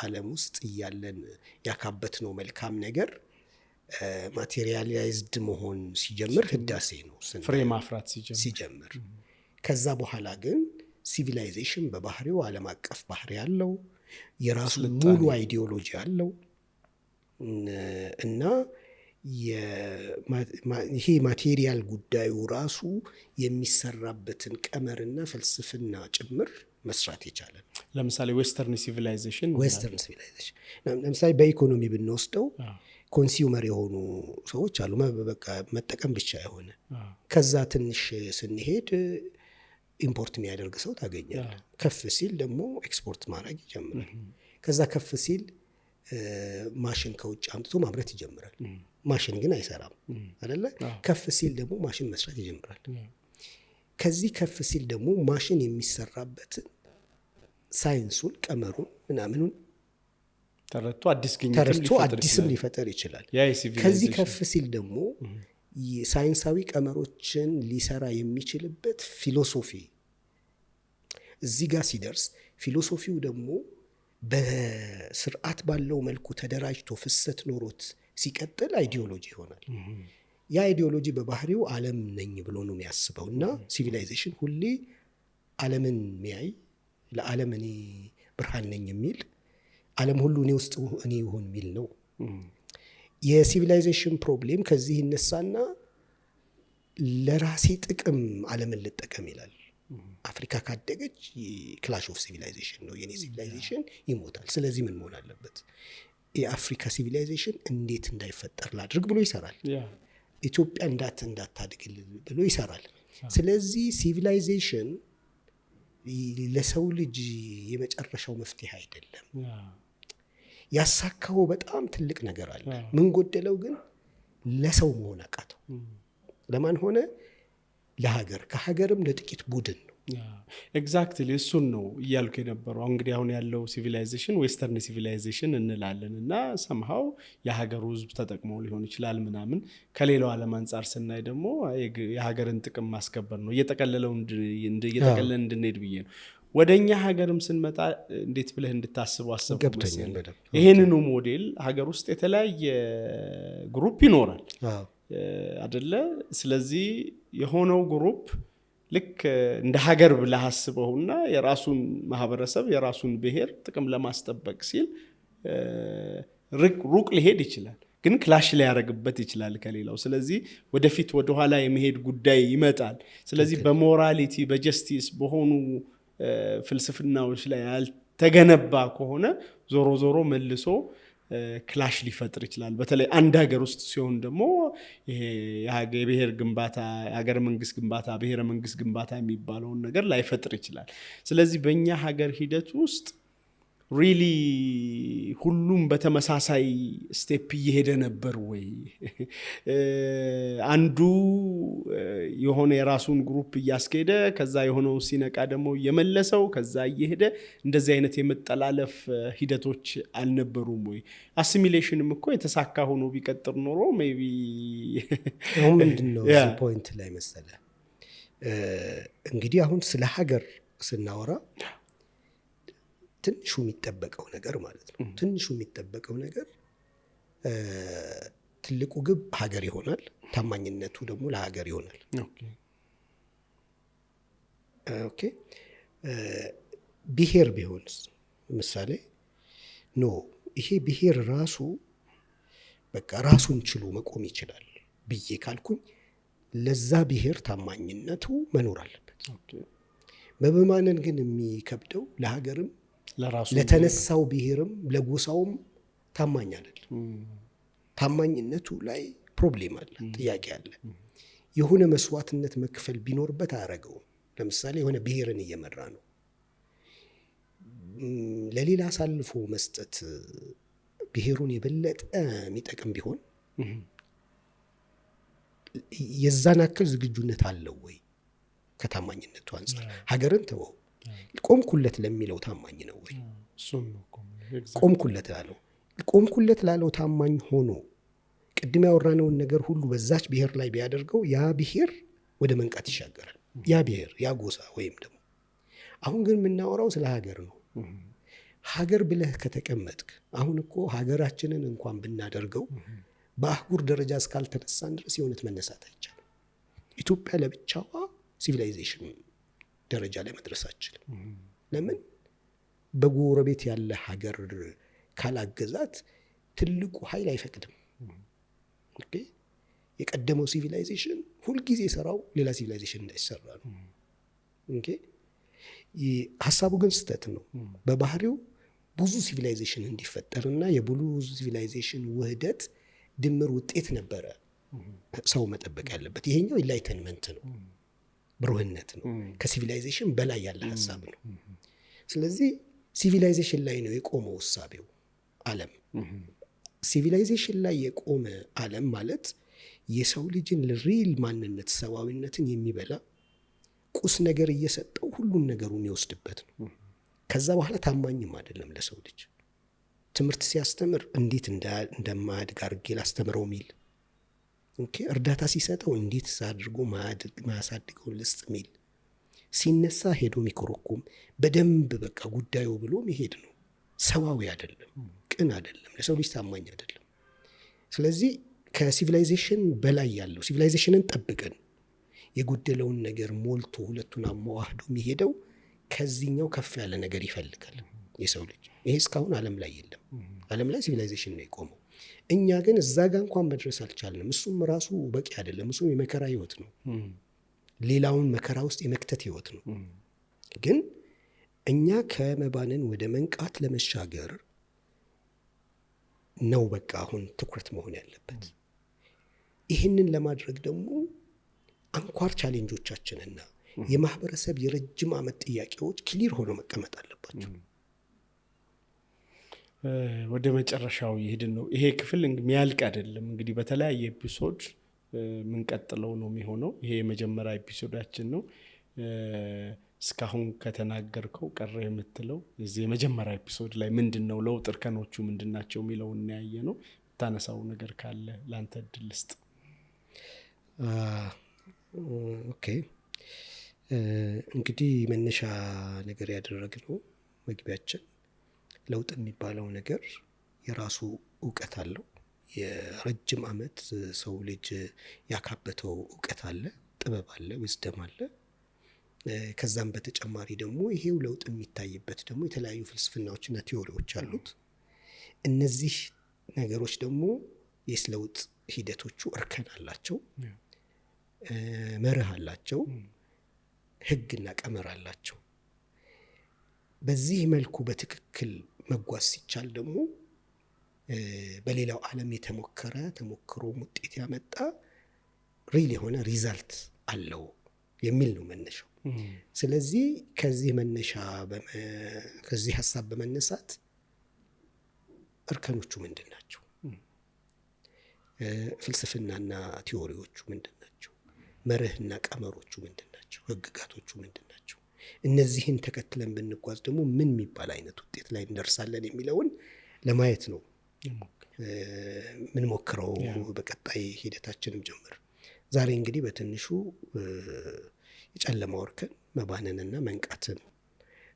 ዓለም ውስጥ እያለን ያካበት ነው መልካም ነገር ማቴሪያላይዝድ መሆን ሲጀምር ህዳሴ ነው ፍሬ ማፍራት ሲጀምር። ከዛ በኋላ ግን ሲቪላይዜሽን በባህሪው ዓለም አቀፍ ባህሪ ያለው የራሱ ሙሉ አይዲዮሎጂ አለው እና ይሄ ማቴሪያል ጉዳዩ ራሱ የሚሰራበትን ቀመርና ፍልስፍና ጭምር መስራት ይቻላል። ለምሳሌ ዌስተርን ሲቪላይዜሽን ለምሳሌ በኢኮኖሚ ብንወስደው ኮንሱመር የሆኑ ሰዎች አሉ፣ በቃ መጠቀም ብቻ የሆነ። ከዛ ትንሽ ስንሄድ ኢምፖርት የሚያደርግ ሰው ታገኛል። ከፍ ሲል ደግሞ ኤክስፖርት ማድረግ ይጀምራል። ከዛ ከፍ ሲል ማሽን ከውጭ አምጥቶ ማምረት ይጀምራል። ማሽን ግን አይሰራም አይደለ? ከፍ ሲል ደግሞ ማሽን መስራት ይጀምራል። ከዚህ ከፍ ሲል ደግሞ ማሽን የሚሰራበትን ሳይንሱን፣ ቀመሩን፣ ምናምኑን ተረድቶ አዲስም ሊፈጠር ይችላል። ከዚህ ከፍ ሲል ደግሞ ሳይንሳዊ ቀመሮችን ሊሰራ የሚችልበት ፊሎሶፊ እዚህ ጋር ሲደርስ፣ ፊሎሶፊው ደግሞ በስርዓት ባለው መልኩ ተደራጅቶ ፍሰት ኖሮት ሲቀጥል አይዲዮሎጂ ይሆናል። ያ አይዲዮሎጂ በባህሪው ዓለም ነኝ ብሎ ነው የሚያስበው እና ሲቪላይዜሽን ሁሌ ዓለምን የሚያይ ለዓለም እኔ ብርሃን ነኝ የሚል ዓለም ሁሉ እኔ ውስጥ እኔ ይሆን የሚል ነው። የሲቪላይዜሽን ፕሮብሌም ከዚህ ይነሳና ለራሴ ጥቅም ዓለምን ልጠቀም ይላል። አፍሪካ ካደገች ክላሽ ኦፍ ሲቪላይዜሽን ነው፣ የኔ ሲቪላይዜሽን ይሞታል። ስለዚህ ምን መሆን አለበት? የአፍሪካ ሲቪላይዜሽን እንዴት እንዳይፈጠር ላድርግ ብሎ ይሰራል። ኢትዮጵያ እንዳታድግ ብሎ ይሰራል። ስለዚህ ሲቪላይዜሽን ለሰው ልጅ የመጨረሻው መፍትሄ አይደለም። ያሳካው በጣም ትልቅ ነገር አለ። ምን ጎደለው ግን? ለሰው መሆን አቃተው። ለማን ሆነ? ለሀገር፣ ከሀገርም ለጥቂት ቡድን ነው። ኤግዛክትሊ እሱን ነው እያልኩ የነበረው። እንግዲህ አሁን ያለው ሲቪላይዜሽን ዌስተርን ሲቪላይዜሽን እንላለን እና ሰምሃው የሀገሩ ህዝብ ተጠቅሞ ሊሆን ይችላል ምናምን። ከሌላው ዓለም አንጻር ስናይ ደግሞ የሀገርን ጥቅም ማስከበር ነው። እየጠቀለለን እንድንሄድ ብዬ ነው። ወደ እኛ ሀገርም ስንመጣ እንዴት ብለህ እንድታስበው አሰብኩ መሰለኝ። ይህንኑ ሞዴል ሀገር ውስጥ የተለያየ ግሩፕ ይኖራል አደለ? ስለዚህ የሆነው ግሩፕ ልክ እንደ ሀገር ብለህ አስበውና የራሱን ማህበረሰብ የራሱን ብሔር ጥቅም ለማስጠበቅ ሲል ሩቅ ሊሄድ ይችላል፣ ግን ክላሽ ሊያደርግበት ይችላል ከሌላው። ስለዚህ ወደፊት ወደኋላ የመሄድ ጉዳይ ይመጣል። ስለዚህ በሞራሊቲ በጀስቲስ በሆኑ ፍልስፍናዎች ላይ ያልተገነባ ከሆነ ዞሮ ዞሮ መልሶ ክላሽ ሊፈጥር ይችላል። በተለይ አንድ ሀገር ውስጥ ሲሆን ደግሞ ይሄ የብሔር ግንባታ፣ የሀገር መንግስት ግንባታ፣ ብሔረ መንግስት ግንባታ የሚባለውን ነገር ላይፈጥር ይችላል። ስለዚህ በእኛ ሀገር ሂደት ውስጥ ሪሊ ሁሉም በተመሳሳይ ስቴፕ እየሄደ ነበር ወይ? አንዱ የሆነ የራሱን ግሩፕ እያስኬደ ከዛ የሆነው ሲነቃ ደግሞ እየመለሰው ከዛ እየሄደ እንደዚህ አይነት የመጠላለፍ ሂደቶች አልነበሩም ወይ? አሲሚሌሽንም እኮ የተሳካ ሆኖ ቢቀጥር ኖሮ ሜይ ቢ አሁን ምንድነው እዚህ ፖይንት ላይ መሰለ እንግዲህ አሁን ስለ ሀገር ስናወራ ትንሹ የሚጠበቀው ነገር ማለት ነው። ትንሹ የሚጠበቀው ነገር ትልቁ ግብ ሀገር ይሆናል። ታማኝነቱ ደግሞ ለሀገር ይሆናል። ኦኬ ብሔር ቢሆንስ ምሳሌ ኖ ይሄ ብሔር ራሱ በቃ ራሱን ችሎ መቆም ይችላል ብዬ ካልኩኝ ለዛ ብሔር ታማኝነቱ መኖር አለበት። በማንን ግን የሚከብደው ለሀገርም ለተነሳው ብሔርም ለጎሳውም ታማኝ አይደለም። ታማኝነቱ ላይ ፕሮብሌም አለ፣ ጥያቄ አለ። የሆነ መስዋዕትነት መክፈል ቢኖርበት አያረገውም። ለምሳሌ የሆነ ብሔርን እየመራ ነው፣ ለሌላ አሳልፎ መስጠት ብሔሩን የበለጠ የሚጠቅም ቢሆን የዛን አክል ዝግጁነት አለው ወይ? ከታማኝነቱ አንጻር ሀገርን ተወው፣ ቆምኩለት ለሚለው ታማኝ ነው ወይ? ቆምኩለት ላለው ታማኝ ሆኖ ቅድም ያወራነውን ነገር ሁሉ በዛች ብሔር ላይ ቢያደርገው ያ ብሔር ወደ መንቃት ይሻገራል። ያ ብሔር ያ ጎሳ ወይም ደግሞ አሁን ግን የምናወራው ስለ ሀገር ነው። ሀገር ብለህ ከተቀመጥክ አሁን እኮ ሀገራችንን እንኳን ብናደርገው በአህጉር ደረጃ እስካልተነሳን ድረስ የእውነት መነሳት አይቻልም። ኢትዮጵያ ለብቻዋ ሲቪላይዜሽን ደረጃ ላይ መድረስ አትችልም። ለምን? በጎረቤት ያለ ሀገር ካላገዛት ትልቁ ኃይል አይፈቅድም። ኦኬ የቀደመው ሲቪላይዜሽን ሁልጊዜ ሰራው ሌላ ሲቪላይዜሽን እንዳይሰራ ነው። ኦኬ ሀሳቡ ግን ስህተት ነው። በባህሪው ብዙ ሲቪላይዜሽን እንዲፈጠርና የብዙ ሲቪላይዜሽን ውህደት ድምር ውጤት ነበረ ሰው መጠበቅ ያለበት። ይሄኛው ኢንላይተንመንት ነው፣ ብሩህነት ነው፣ ከሲቪላይዜሽን በላይ ያለ ሀሳብ ነው። ስለዚህ ሲቪላይዜሽን ላይ ነው የቆመው እሳቤው ዓለም። ሲቪላይዜሽን ላይ የቆመ ዓለም ማለት የሰው ልጅን ሪል ማንነት ሰዋዊነትን የሚበላ ቁስ ነገር እየሰጠው ሁሉን ነገሩን ይወስድበት ነው። ከዛ በኋላ ታማኝም አይደለም ለሰው ልጅ። ትምህርት ሲያስተምር እንዴት እንደማያድግ አድርጌ ላስተምረው ሚል፣ እርዳታ ሲሰጠው እንዴት አድርጎ ማያሳድገውን ልስጥ ሚል፣ ሲነሳ ሄዶ ሚኮረኩም በደንብ በቃ ጉዳዩ ብሎ መሄድ ነው። ሰዋዊ አይደለም፣ ቅን አይደለም፣ ለሰው ልጅ ታማኝ አይደለም። ስለዚህ ከሲቪላይዜሽን በላይ ያለው ሲቪላይዜሽንን ጠብቀን የጎደለውን ነገር ሞልቶ ሁለቱን አመዋህዶ የሚሄደው ከዚህኛው ከፍ ያለ ነገር ይፈልጋል የሰው ልጅ። ይሄ እስካሁን ዓለም ላይ የለም። ዓለም ላይ ሲቪላይዜሽን ነው የቆመው። እኛ ግን እዛ ጋር እንኳን መድረስ አልቻልንም። እሱም ራሱ በቂ አይደለም። እሱም የመከራ ህይወት ነው። ሌላውን መከራ ውስጥ የመክተት ህይወት ነው። ግን እኛ ከመባነን ወደ መንቃት ለመሻገር ነው በቃ አሁን ትኩረት መሆን ያለበት። ይህንን ለማድረግ ደግሞ አንኳር ቻሌንጆቻችንና የማህበረሰብ የረጅም ዓመት ጥያቄዎች ክሊር ሆኖ መቀመጥ አለባቸው። ወደ መጨረሻው ይሄድን ነው። ይሄ ክፍል የሚያልቅ አይደለም እንግዲህ በተለያየ ኤፒሶድ ምንቀጥለው ነው የሚሆነው። ይሄ የመጀመሪያ ኤፒሶዳችን ነው። እስካሁን ከተናገርከው ቀረ የምትለው እዚህ የመጀመሪያ ኤፒሶድ ላይ ምንድነው ለውጥ እርከኖቹ ምንድናቸው የሚለው እናያየ ነው። ታነሳው ነገር ካለ ላንተ እድል ልስጥ። ኦኬ እንግዲህ መነሻ ነገር ያደረግነው መግቢያችን ለውጥ የሚባለው ነገር የራሱ እውቀት አለው። የረጅም ዓመት ሰው ልጅ ያካበተው እውቀት አለ፣ ጥበብ አለ፣ ዊዝደም አለ። ከዛም በተጨማሪ ደግሞ ይሄው ለውጥ የሚታይበት ደግሞ የተለያዩ ፍልስፍናዎችና ቲዎሪዎች አሉት። እነዚህ ነገሮች ደግሞ የለውጥ ሂደቶቹ እርከን አላቸው፣ መርህ አላቸው፣ ህግና ቀመር አላቸው። በዚህ መልኩ በትክክል መጓዝ ሲቻል ደግሞ በሌላው ዓለም የተሞከረ ተሞክሮ ውጤት ያመጣ ሪል የሆነ ሪዛልት አለው የሚል ነው መነሻው። ስለዚህ ከዚህ ሀሳብ በመነሳት እርከኖቹ ምንድን ናቸው? ፍልስፍናና ቲዎሪዎቹ ምንድን ናቸው? መርህና ቀመሮቹ ምንድን ናቸው? ህግጋቶቹ ምንድን ናቸው? እነዚህን ተከትለን ብንጓዝ ደግሞ ምን የሚባል አይነት ውጤት ላይ እንደርሳለን የሚለውን ለማየት ነው ምን ሞክረው በቀጣይ ሂደታችንም ጀምር። ዛሬ እንግዲህ በትንሹ የጨለማው እርከን መባነንና መንቃትን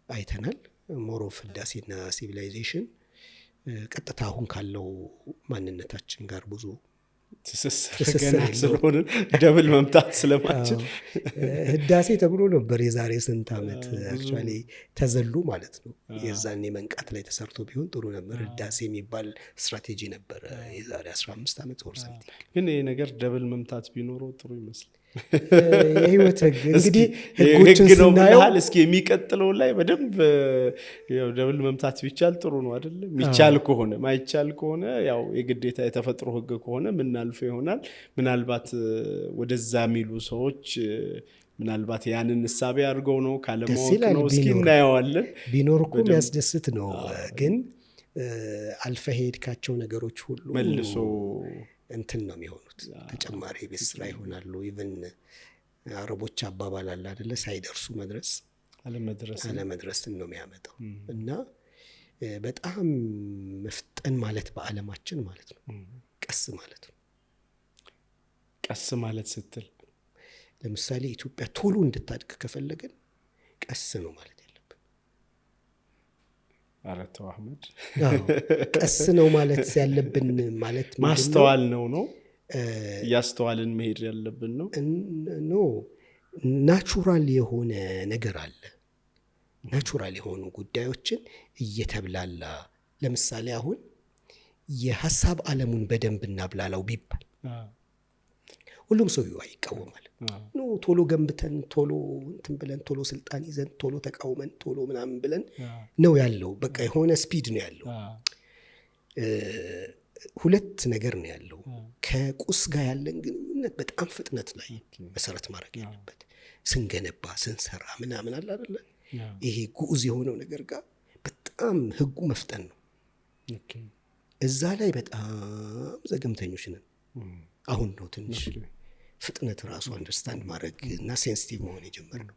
አይተናል። ሞሮፍ ህዳሴና ሲቪላይዜሽን ቀጥታ አሁን ካለው ማንነታችን ጋር ብዙ ትስስር ገና ስለሆነ ደብል መምታት ስለማችል ህዳሴ ተብሎ ነበር የዛሬ ስንት ዓመት አክቹዋሊ ተዘሉ ማለት ነው። የዛኔ መንቃት ላይ ተሰርቶ ቢሆን ጥሩ ነበር። ህዳሴ የሚባል ስትራቴጂ ነበር የዛሬ 15 ዓመት ወር ሰምቲንግ። ግን ይሄ ነገር ደብል መምታት ቢኖረው ጥሩ ይመስላል። የህይወት ህግ እንግዲህ ህጎችን ስናየው እስኪ የሚቀጥለው ላይ በደንብ ያው ደብል መምታት ቢቻል ጥሩ ነው አይደል? የሚቻል ከሆነ ማይቻል ከሆነ ያው የግዴታ የተፈጥሮ ህግ ከሆነ ምናልፈው ይሆናል። ምናልባት ወደዛ የሚሉ ሰዎች ምናልባት ያንን ንሳቤ አድርገው ነው ካለማወቅ ነው። እስኪ እናየዋለን። ቢኖር እኮ የሚያስደስት ነው። ግን አልፈ ሄድካቸው ነገሮች ሁሉ መልሶ እንትን ነው የሚሆኑት፣ ተጨማሪ ቤት ስራ ይሆናሉ። ኢቭን አረቦች አባባል አለ አይደለ? ሳይደርሱ መድረስ አለመድረስን ነው የሚያመጣው። እና በጣም መፍጠን ማለት በዓለማችን ማለት ነው ቀስ ማለት ነው። ቀስ ማለት ስትል ለምሳሌ ኢትዮጵያ ቶሎ እንድታድግ ከፈለገን ቀስ ነው ማለት ያለብን። አረቶ አህመድ ቀስ ነው ማለት ያለብን ማለት ማስተዋል ነው ያስተዋልን መሄድ ያለብን ነው። ናቹራል የሆነ ነገር አለ። ናቹራል የሆኑ ጉዳዮችን እየተብላላ ለምሳሌ አሁን የሐሳብ ዓለሙን በደንብ እናብላላው ቢባል ሁሉም ሰው ይቃወማል። ቶሎ ገንብተን ቶሎ እንትን ብለን ቶሎ ስልጣን ይዘን ቶሎ ተቃውመን ቶሎ ምናምን ብለን ነው ያለው። በቃ የሆነ ስፒድ ነው ያለው። ሁለት ነገር ነው ያለው። ከቁስ ጋር ያለን ግንኙነት በጣም ፍጥነት ላይ መሰረት ማድረግ ያለበት ስንገነባ ስንሰራ ምናምን አለ አይደለ? ይሄ ጉዑዝ የሆነው ነገር ጋር በጣም ህጉ መፍጠን ነው። እዛ ላይ በጣም ዘገምተኞች ነን። አሁን ነው ትንሽ ፍጥነት ራሱ አንደርስታንድ ማድረግ እና ሴንሲቲቭ መሆን የጀመርነው።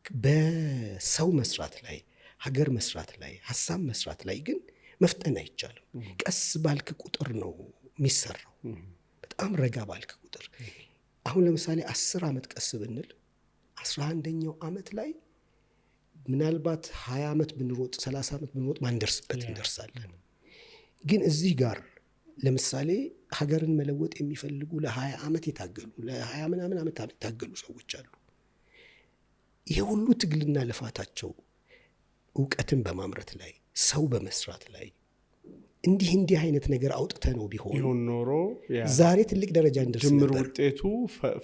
በሰው መስራት ላይ፣ ሀገር መስራት ላይ፣ ሀሳብ መስራት ላይ ግን መፍጠን አይቻልም። ቀስ ባልክ ቁጥር ነው የሚሰራው። በጣም ረጋ ባልክ ቁጥር አሁን ለምሳሌ 10 ዓመት ቀስ ብንል 11ኛው ዓመት ላይ ምናልባት 20 ዓመት ብንሮጥ 30 ዓመት ብንሮጥ ማንደርስበት እንደርሳለን። ግን እዚህ ጋር ለምሳሌ ሀገርን መለወጥ የሚፈልጉ ለ20 ዓመት የታገሉ ለ20 ምናምን ዓመት የታገሉ ሰዎች አሉ። ይሄ ሁሉ ትግልና ልፋታቸው እውቀትን በማምረት ላይ ሰው በመስራት ላይ እንዲህ አይነት ነገር አውጥተ ነው ቢሆን ኖሮ ዛሬ ትልቅ ደረጃ እንደርስ ጅምር ነበር፣ ውጤቱ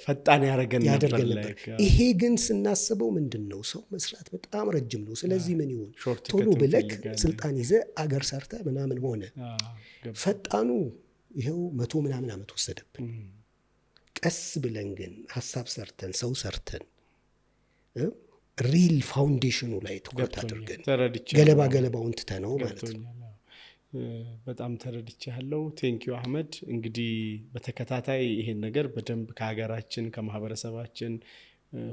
ፈጣን ያደረገን ነበር። ይሄ ግን ስናስበው ምንድነው ሰው መስራት በጣም ረጅም ነው። ስለዚህ ምን ይሁን ቶሎ ብለክ ስልጣን ይዘ አገር ሰርተ ምናምን ሆነ። ፈጣኑ ይሄው 100 ምናምን ዓመት ወሰደብን። ቀስ ብለን ግን ሐሳብ ሰርተን ሰው ሰርተን ሪል ፋውንዴሽኑ ላይ ትኩረት አድርገን ገለባውን ትተነው ማለት ነው። በጣም ተረድቻለሁ። ቴንኪዩ አህመድ። እንግዲህ በተከታታይ ይሄን ነገር በደንብ ከሀገራችን ከማህበረሰባችን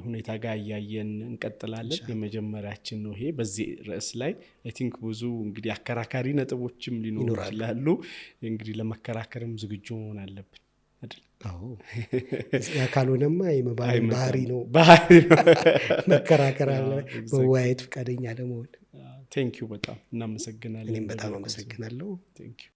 ሁኔታ ጋር እያየን እንቀጥላለን። የመጀመሪያችን ነው ይሄ። በዚህ ርዕስ ላይ አይ ቲንክ ብዙ እንግዲህ አከራካሪ ነጥቦችም ሊኖሩ ይችላሉ። እንግዲህ ለመከራከርም ዝግጁ መሆን አለብን አይደል? አዎ። ካልሆነማ ባህሪ ነው መከራከር አለ፣ መወያየት ፈቃደኛ ለመሆን። ቴንኪዩ በጣም እናመሰግናለን። እኔም በጣም አመሰግናለሁ። ቴንኪዩ።